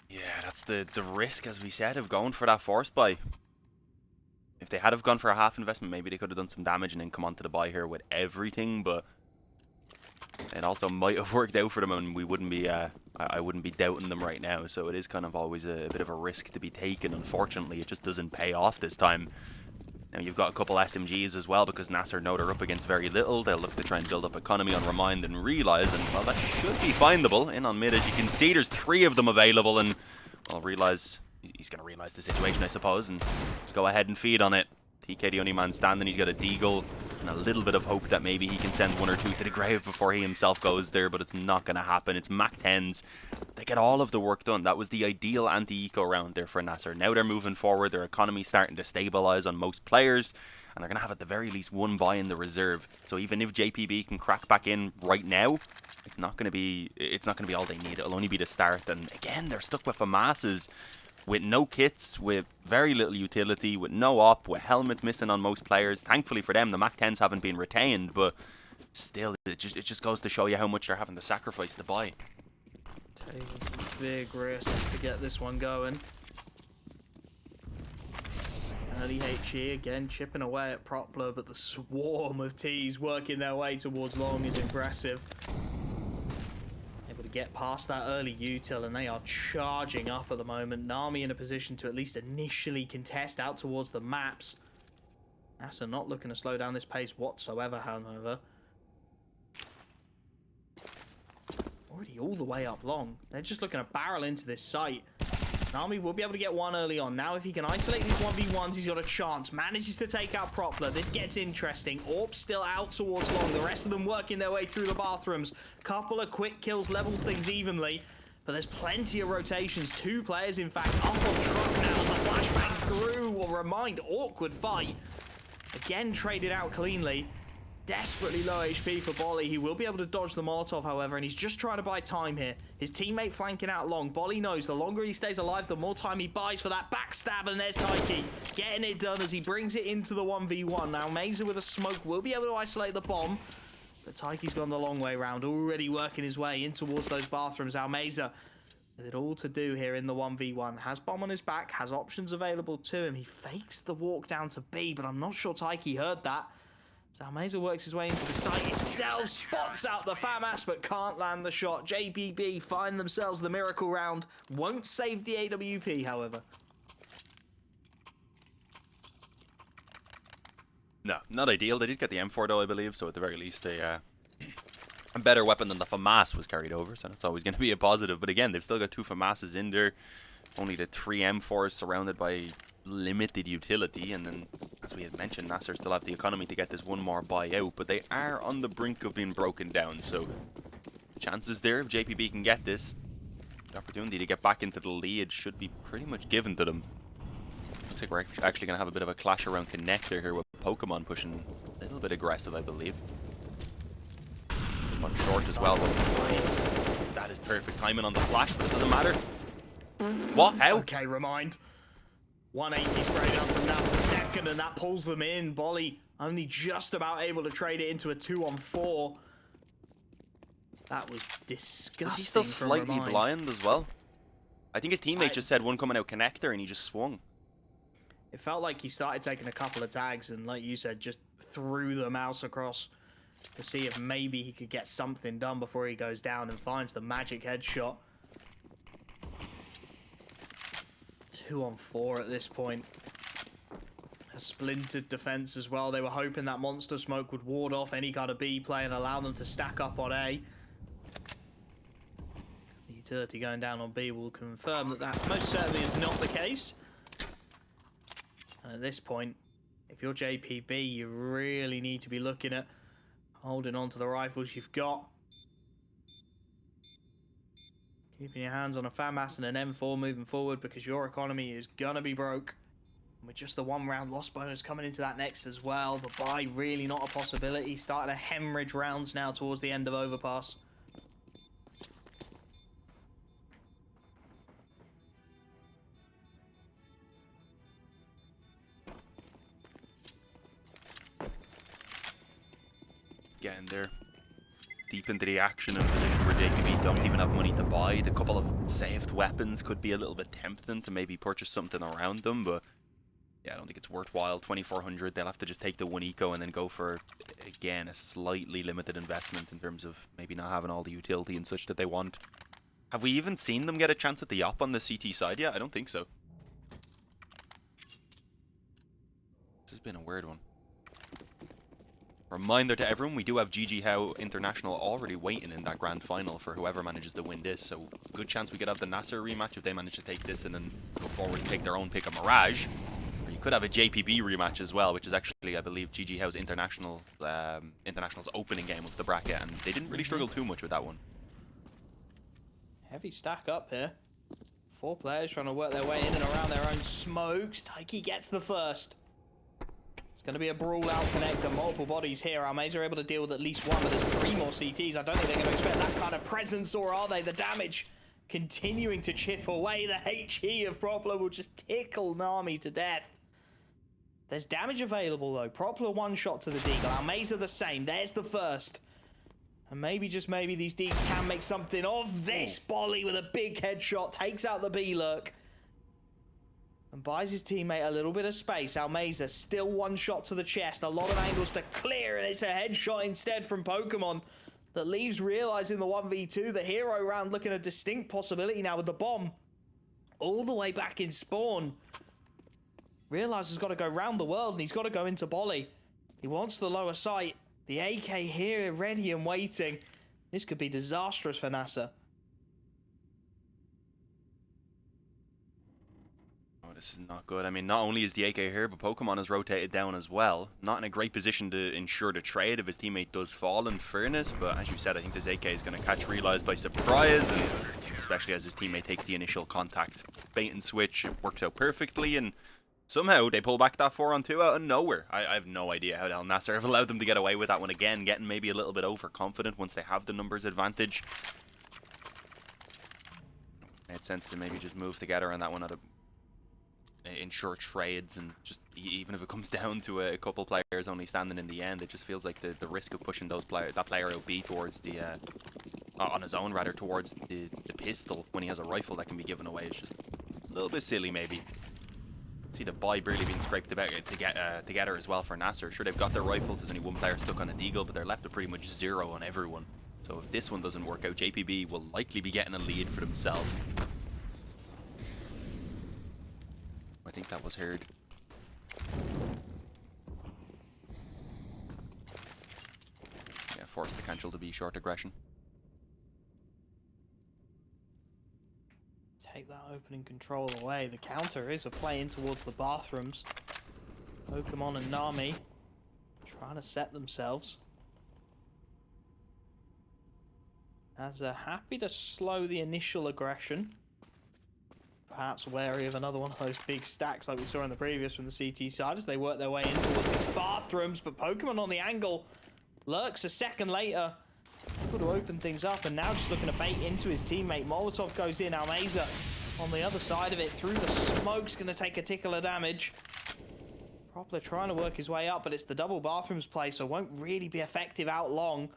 Yeah, that's the risk, as we said, of going for that force buy. If they had have gone for a half investment, maybe they could have done some damage and then come onto the buy here with everything, but it also might have worked out for them, and we wouldn't be I wouldn't be doubting them right now. So it is kind of always a bit of a risk to be taken. Unfortunately, it just doesn't pay off this time. Now you've got a couple SMGs as well, because NASR know they're up against very little. They'll look to try and build up economy on Remind and realize, and well, that should be findable. In on mid, as you can see, there's 3 of them available, and well, realize he's going to realize the situation, I suppose, and just go ahead and feed on it. TK, the only man standing, he's got a deagle and a little bit of hope that maybe he can send 1 or 2 to the grave before he himself goes there, but it's not going to happen. It's Mac 10s. They get all of the work done. That was the ideal anti-eco round there for NASR. Now they're moving forward. Their economy's starting to stabilize on most players, and they're going to have at the very least 1 buy in the reserve. So even if JPB can crack back in right now, it's not going to be all they need. It'll only be the start. And again, they're stuck with FAMASs, with no kits, with very little utility, with no op, with helmets missing on most players. Thankfully for them, the Mac 10s haven't been retained, but still, it just goes to show you how much they're having to sacrifice to buy. Taking some big risks to get this one going. Early HE again, chipping away at Propler, but the swarm of Ts working their way towards long is impressive. Able to get past that early util, and they are charging up at the moment. Nami in a position to at least initially contest out towards the maps. NASR not looking to slow down this pace whatsoever, however. Already all the way up long. They're just looking to barrel into this site. Nami will be able to get 1 early on. Now if he can isolate these 1v1s, he's got a chance. Manages to take out Propler. This gets interesting. Orb still out towards long. The rest of them working their way through the bathrooms. Couple of quick kills levels things evenly. But there's plenty of rotations. 2 players, in fact, up on truck now as the flashbang through will Remind. Awkward fight. Again traded out cleanly. Desperately low HP for Bolly. He will be able to dodge the Molotov, however, and he's just trying to buy time here. His teammate flanking out long. Bolly knows the longer he stays alive, the more time he buys for that backstab, and there's Taiki getting it done as he brings it into the 1v1. Now Meza with a smoke will be able to isolate the bomb, but Taiki's gone the long way round, already working his way in towards those bathrooms. Almeza with it all to do here in the 1v1. Has bomb on his back, has options available to him. He fakes the walk down to B, but I'm not sure Taiki heard that. So Almeza works his way into the site itself, spots out the FAMAS, but can't land the shot. JBB find themselves the miracle round. Won't save the AWP, however. No, not ideal. They did get the M4 though, I believe, so at the very least a better weapon than the FAMAS was carried over, so that's always going to be a positive. But again, they've still got 2 FAMASs in there, only the 3 M4s surrounded by limited utility, and then, as we had mentioned, NASR still have the economy to get this 1 more buy out, but they are on the brink of being broken down, so chances there if JPB can get this. The opportunity to get back into the lead should be pretty much given to them. Looks like we're actually going to have a bit of a clash around connector here with Pokemon pushing a little bit aggressive, I believe. On short as well, but that is perfect timing on the flash, but it doesn't matter. What? How? Okay, remind. 180 sprayed up from now for second, and that pulls them in. Bolly only just about able to trade it into a 2-on-4. That was disgusting. Was he still slightly blind as well? I think his teammate just said one coming out connector and he just swung. It felt like he started taking a couple of tags and, like you said, just threw the mouse across to see if maybe he could get something done before he goes down and finds the magic headshot. 2-on-4 at this point. A splintered defense as well. They were hoping that monster smoke would ward off any kind of B play and allow them to stack up on A. The utility going down on B will confirm that that most certainly is not the case. And at this point, if you're JPB, you really need to be looking at holding on to the rifles you've got. Keeping your hands on a FAMAS and an M4 moving forward, because your economy is gonna be broke. And with just the 1 round loss bonus coming into that next as well, the buy really not a possibility. Starting to hemorrhage rounds now towards the end of Overpass. Getting there deep into the action in a position where JPB don't even have money to buy. The couple of saved weapons could be a little bit tempting to maybe purchase something around them, but yeah, I don't think it's worthwhile. 2400, they'll have to just take the 1 eco and then go for, again, a slightly limited investment in terms of maybe not having all the utility and such that they want. Have we even seen them get a chance at the op on the CT side yet? I don't think so. This has been a weird one. Reminder to everyone, we do have GG How International already waiting in that grand final for whoever manages to win this, so good chance we could have the NASR rematch if they manage to take this and then go forward and take their own pick of Mirage. Or you could have a JPB rematch as well, which is actually, I believe, GG How's International's opening game of the bracket, and they didn't really struggle too much with that one. Heavy stack up here. 4 players trying to work their way in and around their own smokes. Taiki gets the first. It's going to be a brawl out connector. Multiple bodies here. Our mates are able to deal with at least one, but there's 3 more CTs. I don't think they're going to expect that kind of presence, or are they? The damage continuing to chip away. The HE of Propler will just tickle Nami to death. There's damage available, though. Propler 1 shot to the Deagle. Our mates are the same. There's the first. And maybe, just maybe, these Deags can make something of this. Bolly with a big headshot. Takes out the B-lurk. And buys his teammate a little bit of space. Almeza still 1 shot to the chest. A lot of angles to clear, and it's a headshot instead from Pokemon that leaves realizing the 1v2. The hero round looking a distinct possibility now with the bomb all the way back in spawn. Realizes he's got to go round the world, and he's got to go into Bolly. He wants the lower sight. The AK here ready and waiting. This could be disastrous for NASR. This is not good. I mean, not only is the AK here, but Pokemon has rotated down as well. Not in a great position to ensure the trade if his teammate does fall, in fairness. But as you said, I think this AK is going to catch Realize by surprise, and especially as his teammate takes the initial contact. Bait and switch, it works out perfectly, and somehow they pull back that 4-on-2 out of nowhere. I have no idea how the hell NASR have allowed them to get away with that one again, getting maybe a little bit overconfident once they have the numbers advantage. Made sense to maybe just move together on that one out of ensure trades, and just even if it comes down to a couple players only standing in the end, it just feels like the risk of pushing that player out B towards the on his own rather towards the pistol when he has a rifle that can be given away is just a little bit silly. Maybe see the buy barely being scraped together as well for NASR. Sure, they've got their rifles, there's only 1 player stuck on a deagle, but they're left with pretty much 0 on everyone. So if this one doesn't work out, JPB will likely be getting a lead for themselves. I think that was heard. Yeah, force the cancel to be short aggression. Take that opening control away. The counter is a play in towards the bathrooms. Pokemon and Nami trying to set themselves. As happy to slow the initial aggression. Perhaps wary of another one of those big stacks like we saw in the previous from the CT side as they work their way in towards these bathrooms. But Pokemon on the angle lurks a second later. Able to open things up and now just looking to bait into his teammate. Molotov goes in. Almeza on the other side of it through the smoke's going to take a tickle of damage. Proppler trying to work his way up, but it's the double bathrooms play, so won't really be effective out long.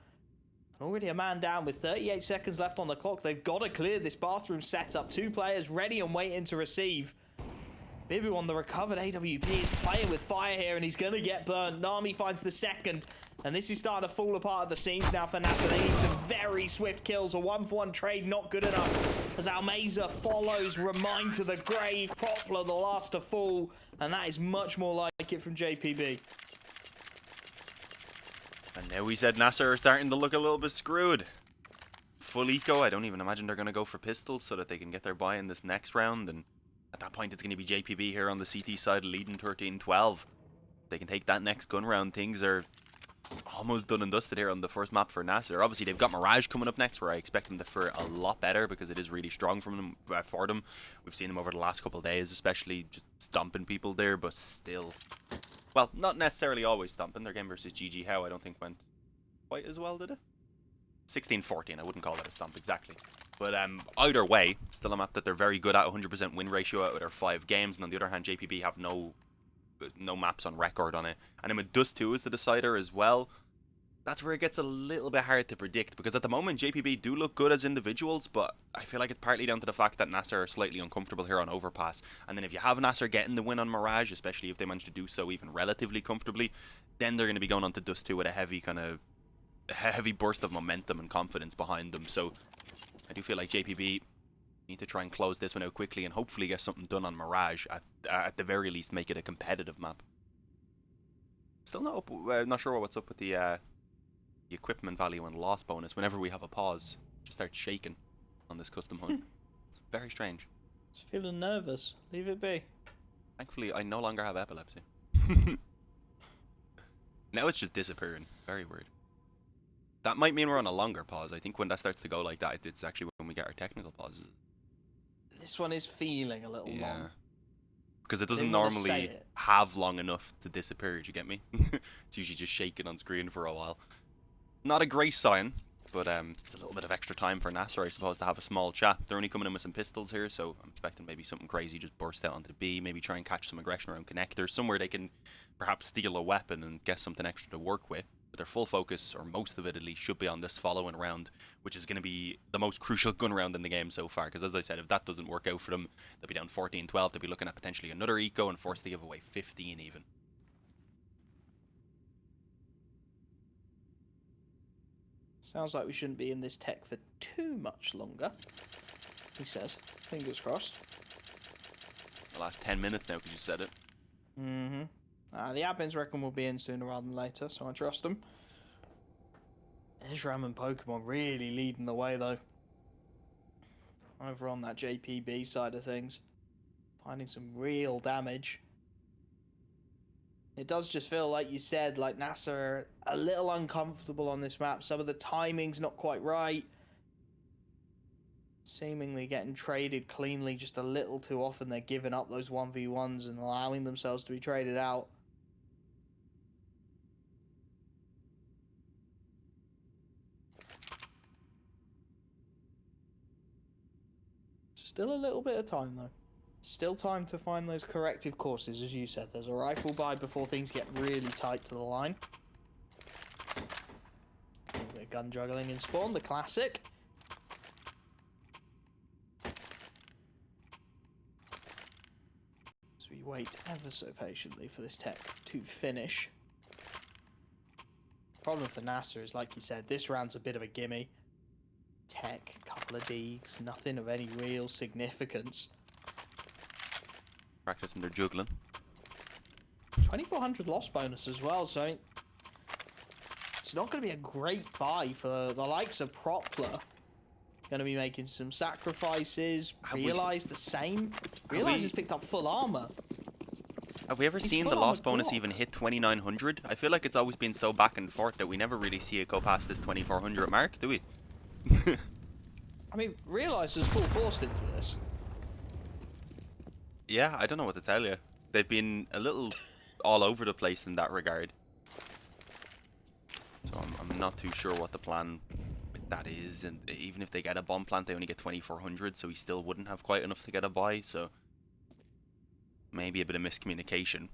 Already a man down with 38 seconds left on the clock. They've got to clear this bathroom setup. 2 players ready and waiting to receive. Bibu on the recovered AWP is playing with fire here, and he's going to get burnt. Nami finds the second, and this is starting to fall apart at the seams now for NASR. They need some very swift kills. A 1-for-1 trade not good enough as Almeza follows Remind to the grave. Proppler the last to fall, and that is much more like it from JPB. And now we said NASR are starting to look a little bit screwed. Full eco, I don't even imagine they're going to go for pistols so that they can get their buy in this next round. And at that point, it's going to be JPB here on the CT side leading 13-12. They can take that next gun round. Things are almost done and dusted here on the first map for NASR. Obviously, they've got Mirage coming up next, where I expect them to fare a lot better because it is really strong for them. We've seen them over the last couple of days, especially just stomping people there, but still... Well, not necessarily always stomping. Their game versus GG How I don't think went quite as well, did it? 16-14, I wouldn't call that a stomp exactly. But either way, still a map that they're very good at, 100% win ratio out of their 5 games. And on the other hand, JPB have no maps on record on it. And then with Dust 2 as the decider as well, that's where it gets a little bit hard to predict. Because at the moment, JPB do look good as individuals, but I feel like it's partly down to the fact that NASR are slightly uncomfortable here on Overpass. And then if you have NASR getting the win on Mirage, especially if they manage to do so even relatively comfortably, then they're going to be going on to Dust 2 with a heavy burst of momentum and confidence behind them. So I do feel like JPB need to try and close this one out quickly and hopefully get something done on Mirage. At the very least, make it a competitive map. Still not sure what's up with the equipment value and loss bonus. Whenever we have a pause, just starts shaking on this custom hunt. It's very strange. Just feeling nervous. Leave it be. Thankfully, I no longer have epilepsy. Now it's just disappearing. Very weird. That might mean we're on a longer pause. I think when that starts to go like that, it's actually when we get our technical pauses. This one is feeling a little long. Because it doesn't normally have long enough to disappear, do you get me? It's usually just shaking on screen for a while. Not a great sign, but it's a little bit of extra time for NASR, I suppose, to have a small chat. They're only coming in with some pistols here, so I'm expecting maybe something crazy just burst out onto the B, maybe try and catch some aggression around connectors, somewhere they can perhaps steal a weapon and get something extra to work with. But their full focus, or most of it at least, should be on this following round, which is going to be the most crucial gun round in the game so far. Because as I said, if that doesn't work out for them, they'll be down 14-12. They'll be looking at potentially another eco and forced to give away 15 even. Sounds like we shouldn't be in this tech for too much longer, he says. Fingers crossed. The last 10 minutes now, because you said it. Mm-hmm. The admins reckon we'll be in sooner rather than later, so I trust them. Ezram and Pokemon really leading the way, though. Over on that JPB side of things. Finding some real damage. It does just feel like you said, like NASR are a little uncomfortable on this map. Some of the timing's not quite right. Seemingly getting traded cleanly just a little too often. They're giving up those 1v1s and allowing themselves to be traded out. Still a little bit of time, though. Still time to find those corrective courses, as you said. There's a rifle buy before things get really tight to the line. A little bit of gun juggling in spawn, the classic. As we wait ever so patiently for this tech to finish. Problem for NASR is, like you said, this round's a bit of a gimme. Tech, couple of deeks, nothing of any real significance. Practicing their juggling. 2400 loss bonus as well, so I mean, it's not going to be a great buy for the likes of Proppler. Going to be making some sacrifices. Realize the same. Realize has picked up full armor. Have we ever seen the loss bonus even hit 2900? I feel like it's always been so back and forth that we never really see it go past this 2400 mark, do we? I mean, Realize has full forced into this. Yeah, I don't know what to tell you. They've been a little all over the place in that regard. So I'm not too sure what the plan with that is. And even if they get a bomb plant, they only get 2,400, so he still wouldn't have quite enough to get a buy. So maybe a bit of miscommunication.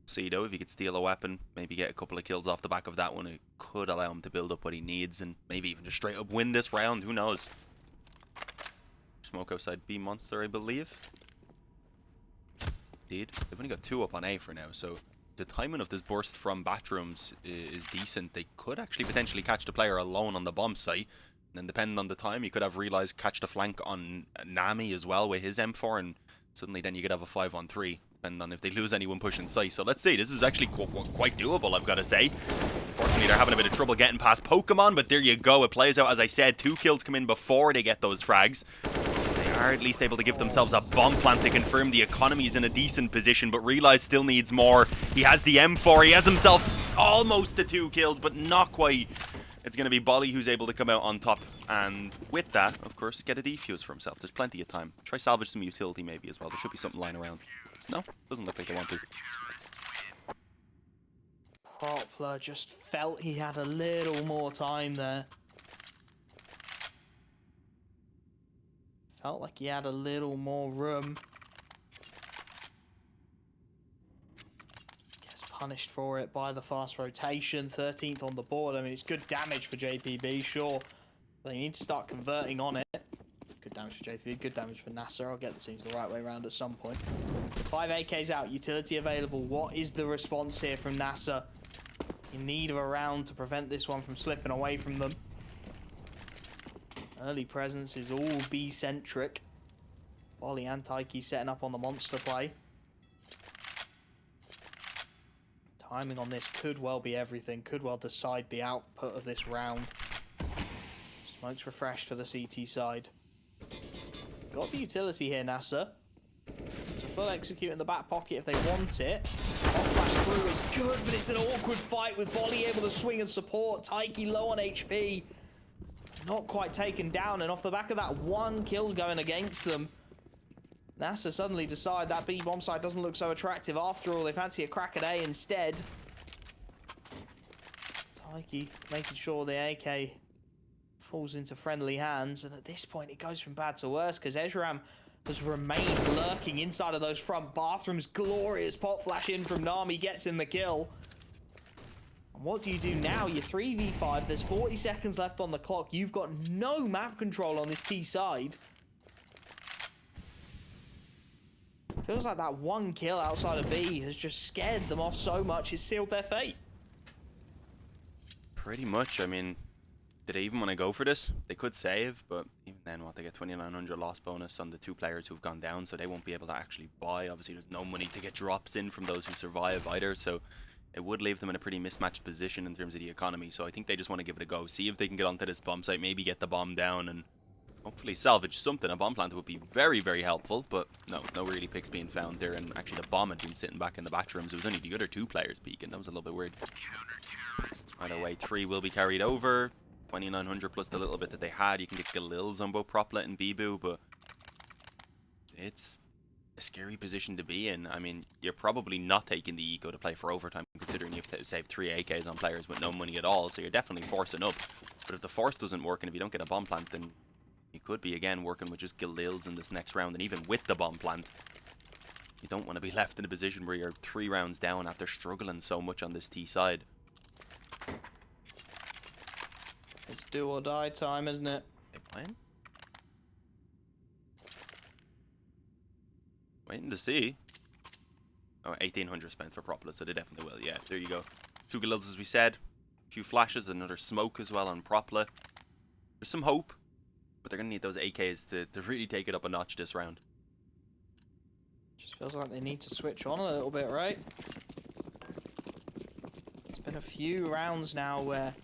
See, though, if he could steal a weapon, maybe get a couple of kills off the back of that one, it could allow him to build up what he needs and maybe even just straight up win this round. Who knows? Smoke outside B Monster, I believe. Indeed. They've only got 2 up on A for now, so the timing of this burst from bathrooms is decent. They could actually potentially catch the player alone on the bomb site. And then depending on the time, you could have Realize catch the flank on Nami as well with his M4, and suddenly then you could have a 5-on-3. Depending on if they lose anyone pushing site. So let's see, this is actually quite doable, I've got to say. Unfortunately, they're having a bit of trouble getting past Pokemon, but there you go. It plays out, as I said, 2 kills come in before they get those frags. They are at least able to give themselves a bomb plant to confirm the economy is in a decent position, but Realize still needs more. He has the M4, he has himself almost the 2 kills, but not quite. It's going to be Bolly who's able to come out on top, and with that, of course, get a defuse for himself. There's plenty of time. Try salvage some utility maybe as well. There should be something lying around. No, doesn't look like they want to. Propler just felt he had a little more time there. Felt like he had a little more room. Gets punished for it by the fast rotation. 13th on the board. I mean, it's good damage for JPB, sure. They need to start converting on it. Good damage for JPB, good damage for NASR. I'll get the teams the right way around at some point. 5 AKs out, utility available. What is the response here from NASR? In need of a round to prevent this one from slipping away from them. Early presence is all B-centric. Bolly and Taiki setting up on the monster play. Timing on this could well be everything. Could well decide the output of this round. Smoke's refreshed for the CT side. Got the utility here, NASR. It's a full execute in the back pocket if they want it. Off flash through is good, but it's an awkward fight with Bolly able to swing and support. Taiki low on HP. Not quite taken down, and off the back of that 1 kill going against them, NASR suddenly decide that B bomb site doesn't look so attractive after all. They fancy a crack at A instead. Taiki making sure the AK falls into friendly hands, and at this point it goes from bad to worse because Ezram has remained lurking inside of those front bathrooms. Glorious pop flash in from Nami, gets in the kill. And what do you do now? You're 3v5, there's 40 seconds left on the clock. You've got no map control on this T side. Feels like that 1 kill outside of B has just scared them off so much it's sealed their fate. Pretty much, I mean, did they even want to go for this? They could save, but even then, what, they get 2,900 loss bonus on the 2 players who've gone down, so they won't be able to actually buy. Obviously, there's no money to get drops in from those who survive either, so it would leave them in a pretty mismatched position in terms of the economy. So I think they just want to give it a go, see if they can get onto this bomb site, maybe get the bomb down, and hopefully salvage something. A bomb plant would be very, very helpful, but no really picks being found there, and actually the bomb had been sitting back in the back rooms. It was only the other 2 players peeking. That was a little bit weird. Either way, 3 will be carried over. 2,900 plus the little bit that they had. You can get Galils on both Proplet and Bibu, but it's a scary position to be in. I mean, you're probably not taking the eco to play for overtime, considering you have to save 3 AKs on players with no money at all, so you're definitely forcing up. But if the force doesn't work and if you don't get a bomb plant, then you could be, again, working with just Galils in this next round, and even with the bomb plant, you don't want to be left in a position where you're 3 rounds down after struggling so much on this T side. It's do or die time, isn't it? They playing? Waiting to see. Oh, 1,800 spent for Proplet, so they definitely will. Yeah, there you go. 2 Galils, as we said. A few flashes, another smoke as well on Proplet. There's some hope, but they're going to need those AKs to really take it up a notch this round. Just feels like they need to switch on a little bit, right? It's been a few rounds now where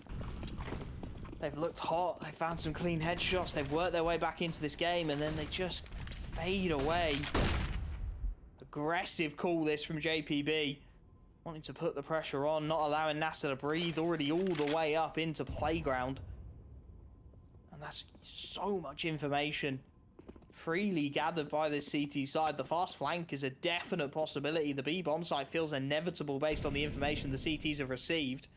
they've looked hot, they've found some clean headshots, they've worked their way back into this game, and then they just fade away. Aggressive call this from JPB. Wanting to put the pressure on, not allowing NASR to breathe, already all the way up into Playground. And that's so much information freely gathered by this CT side. The fast flank is a definite possibility. The B bomb site feels inevitable based on the information the CTs have received.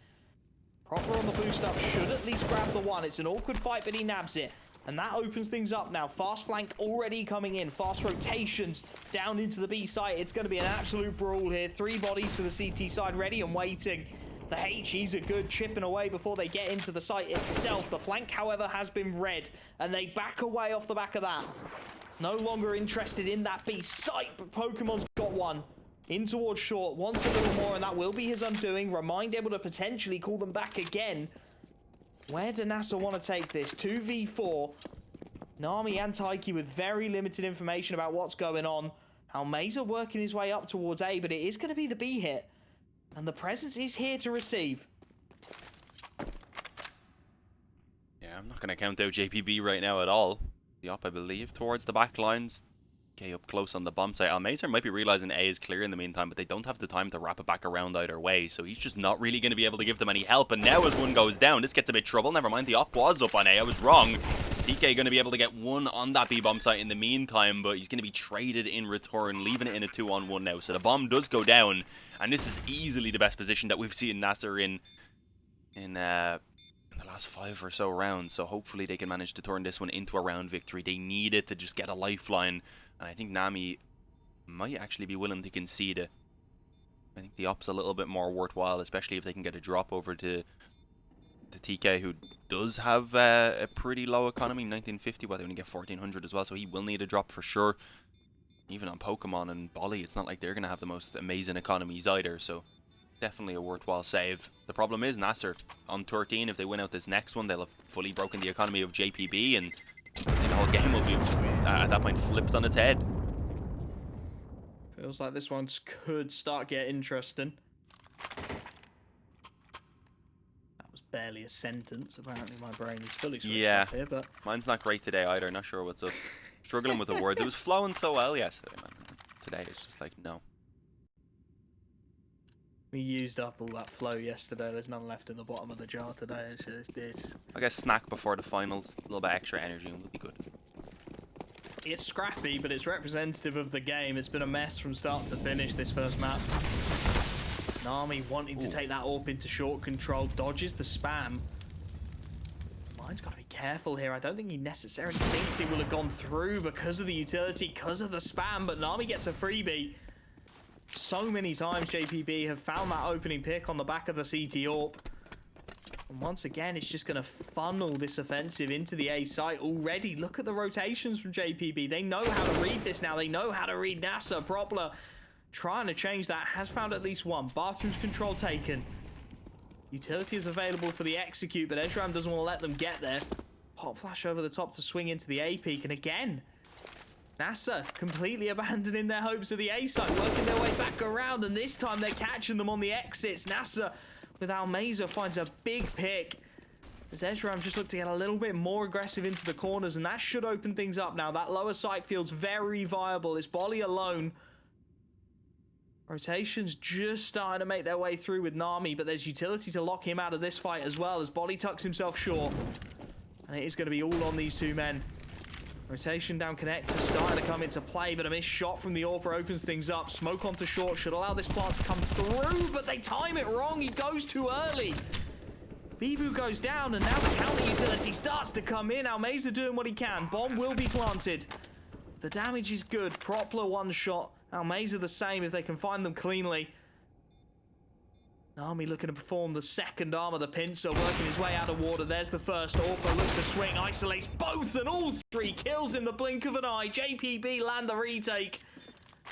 Proper on the boost up, should at least grab the one. It's an awkward fight, but he nabs it. And that opens things up now. Fast flank already coming in. Fast rotations down into the B site. It's going to be an absolute brawl here. 3 bodies for the CT side ready and waiting. The HEs are good, chipping away before they get into the site itself. The flank, however, has been red, and they back away off the back of that. No longer interested in that B site, but Pokemon's got one. In towards short, wants a little more, and that will be his undoing. Remind able to potentially call them back again. Where do NASR want to take this? 2v4. Nami and Taiki with very limited information about what's going on. Almeza working his way up towards A, but it is going to be the B hit. And the presence is here to receive. Yeah, I'm not going to count out JPB right now at all. The up, I believe, towards the back lines. Okay, up close on the bomb site. Almeza might be realizing A is clear in the meantime, but they don't have the time to wrap it back around either way, so he's just not really going to be able to give them any help. And now as one goes down, this gets a bit trouble. Never mind, the op was up on A. I was wrong. DK going to be able to get one on that B-bomb site in the meantime, but he's going to be traded in return, leaving it in a 2-on-1 now. So the bomb does go down, and this is easily the best position that we've seen NASR in the last 5 or so rounds. So hopefully they can manage to turn this one into a round victory. They need it to just get a lifeline, and I think Nami might actually be willing to concede it. I think the op's a little bit more worthwhile, especially if they can get a drop over to TK, who does have a pretty low economy, 1950, but they only get 1400 as well, so he will need a drop for sure. Even on Pokemon and Bolly, it's not like they're going to have the most amazing economies either, so definitely a worthwhile save. The problem is NASR on 13, if they win out this next one, they'll have fully broken the economy of JPB, and I think the whole game will be just, at that point, flipped on its head. Feels like this one could start getting interesting. Barely a sentence. Apparently my brain is fully switched off here, but mine's not great today either. Not sure what's up. Struggling with the words. It was flowing so well yesterday, man. Today it's just like, no. We used up all that flow yesterday. There's none left in the bottom of the jar today. It's just this. I guess snack before the finals. A little bit extra energy and we'll be good. It's scrappy, but it's representative of the game. It's been a mess from start to finish, this first map. Nami wanting to take that AWP into short control, dodges the spam. Mine's got to be careful here. I don't think he necessarily thinks it will have gone through because of the utility, because of the spam, but Nami gets a freebie. So many times JPB have found that opening pick on the back of the CT AWP. And once again, it's just going to funnel this offensive into the A site already. Look at the rotations from JPB. They know how to read this now. They know how to read NASR. Propler trying to change that, has found at least one. Bathroom's control taken. Utility is available for the execute, but Ezram doesn't want to let them get there. Pop flash over the top to swing into the A peak, and again, NASR completely abandoning their hopes of the A site, working their way back around, and this time they're catching them on the exits. NASR with Almeza finds a big pick. As Ezram just looked to get a little bit more aggressive into the corners, and that should open things up now. That lower site feels very viable. It's Bolly alone. Rotations just starting to make their way through with Nami, but there's utility to lock him out of this fight as well as Bolly tucks himself short. And it is going to be all on these two men. Rotation down connector starting to come into play, but a missed shot from the AWPer opens things up. Smoke onto short should allow this plant to come through, but they time it wrong. He goes too early. Bibu goes down, and now the counter utility starts to come in. Almeza doing what he can. Bomb will be planted. The damage is good. Propler one shot. Almeza the same if they can find them cleanly. Nami looking to perform the second arm of the pincer, working his way out of water. There's the first. AWPer looks to swing, isolates both, and all 3 kills in the blink of an eye. JPB land the retake,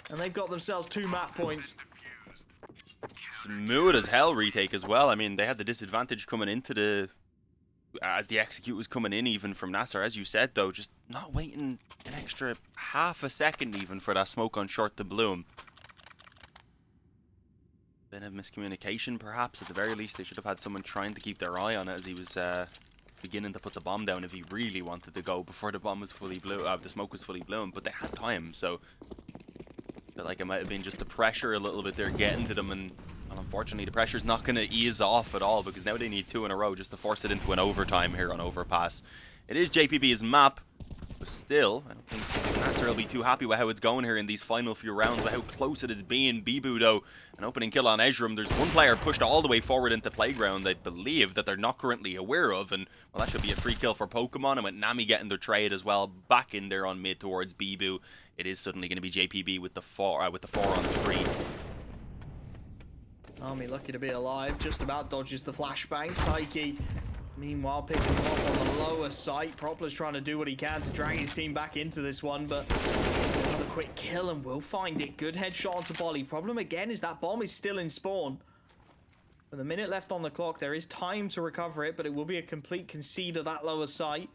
and they've got themselves 2 map points. Smooth as hell retake as well. I mean, they had the disadvantage coming into the... as the execute was coming in even from NASR, as you said though, just not waiting an extra half a second even for that smoke on short to bloom. Bit of miscommunication perhaps. At the very least they should have had someone trying to keep their eye on it as he was beginning to put the bomb down if he really wanted to go before the bomb was fully the smoke was fully blown, but they had time, so I feel like it might have been just the pressure a little bit there getting to them, and unfortunately the pressure's not going to ease off at all because now they need 2 in a row just to force it into an overtime here on Overpass. It is JPB's map, but still, I don't think NASR will be too happy with how it's going here in these final few rounds, with how close it has been. Bibu, though, an opening kill on Ezram. There's one player pushed all the way forward into playground, I believe, that they're not currently aware of, and, well, that should be a free kill for Pokemon, and with Nami getting their trade as well, back in there on mid towards Bibu, it is suddenly going to be JPB with the 4 on 3. Army lucky to be alive, just about dodges the flashbangs. Taiki, meanwhile, picking him up on the lower site. Propler's trying to do what he can to drag his team back into this one, but it's another quick kill and we'll find it. Good headshot onto Bolly. Problem again is that bomb is still in spawn. With a minute left on the clock, there is time to recover it, but it will be a complete concede of that lower site.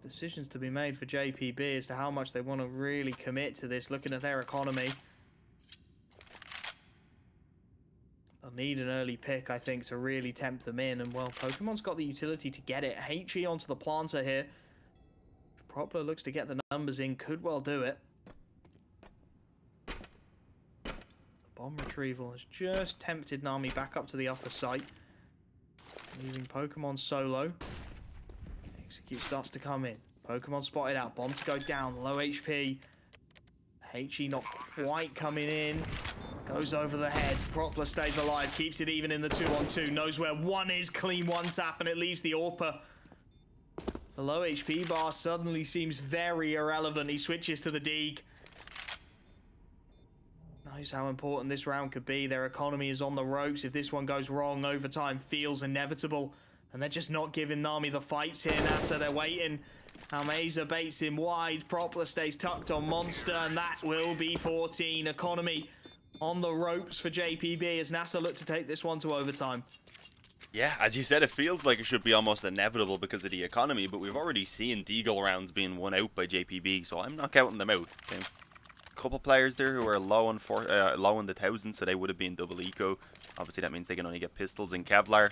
Decisions to be made for JPB as to how much they want to really commit to this, looking at their economy. They'll need an early pick, I think, to really tempt them in. And, well, Pokemon's got the utility to get it. HE onto the planter here. If Propler looks to get the numbers in, could well do it. The bomb retrieval has just tempted Nami back up to the upper site, leaving Pokemon solo. Execute starts to come in. Pokemon spotted out. Bomb to go down. Low HP. HE not quite coming in. Goes over the head. Propler stays alive. Keeps it even in the 2-on-2. Knows where one is. Clean one tap and it leaves the AWPer. The low HP bar suddenly seems very irrelevant. He switches to the Deeg. Knows how important this round could be. Their economy is on the ropes. If this one goes wrong, overtime feels inevitable. And they're just not giving Nami the fights here now, so they're waiting. Almeza baits him wide. Propler stays tucked on Monster, and that will be 14. Economy on the ropes for JPB as NASR look to take this one to overtime. Yeah, as you said, it feels like it should be almost inevitable because of the economy, but we've already seen Deagle rounds being won out by JPB, so I'm not counting them out. Okay. A couple players there who are low in the thousands, so they would have been double eco. Obviously, that means they can only get pistols and Kevlar.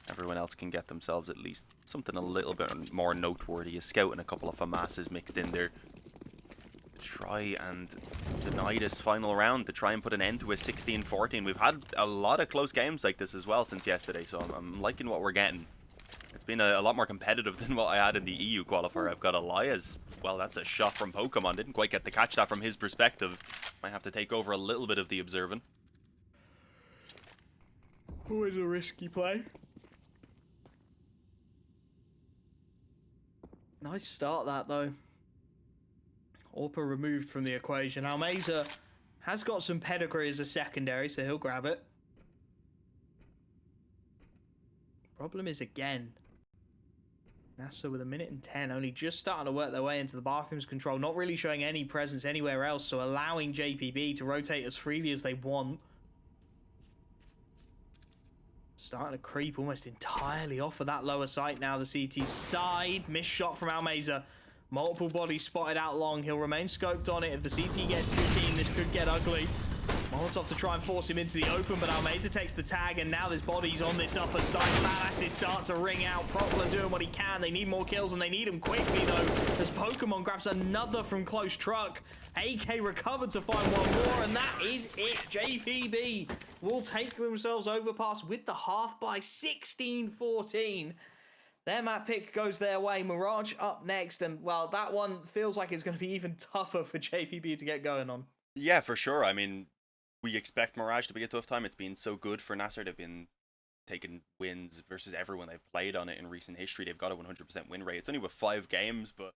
Everyone else can get themselves at least something a little bit more noteworthy. A scout and a couple of FAMASs mixed in there. Try and deny this final round, to try and put an end to a 16-14. We've had a lot of close games like this as well since yesterday, so I'm liking what we're getting. It's been a lot more competitive than what I had in the EU qualifier. I've got Elias. Well, that's a shot from Pokemon. Didn't quite get to catch that from his perspective. Might have to take over a little bit of the observing. Always a risky play. Nice start that though. AWPer removed from the equation. Almeza has got some pedigree as a secondary, so he'll grab it. Problem is, again, NASR with 1:10, only just starting to work their way into the bathroom's control, not really showing any presence anywhere else, so allowing JPB to rotate as freely as they want. Starting to creep almost entirely off of that lower site now, the CT side. Missed shot from Almeza. Multiple bodies spotted out long. He'll remain scoped on it. If the CT gets too keen, this could get ugly. Molotov to try and force him into the open, but Almeza takes the tag, and now there's bodies on this upper side. Balasses start to ring out. Propler doing what he can. They need more kills, and they need them quickly, though, as Pokemon grabs another from close truck. AK recovered to find one more, and that is it. JPB will take themselves Overpass with the half by 16-14. Their map pick goes their way. Mirage up next, and, well, that one feels like it's going to be even tougher for JPB to get going on. Yeah, for sure. I mean, we expect Mirage to be a tough time. It's been so good for NASR. They've been taking wins versus everyone they've played on it in recent history. They've got a 100% win rate. It's only with 5 games, but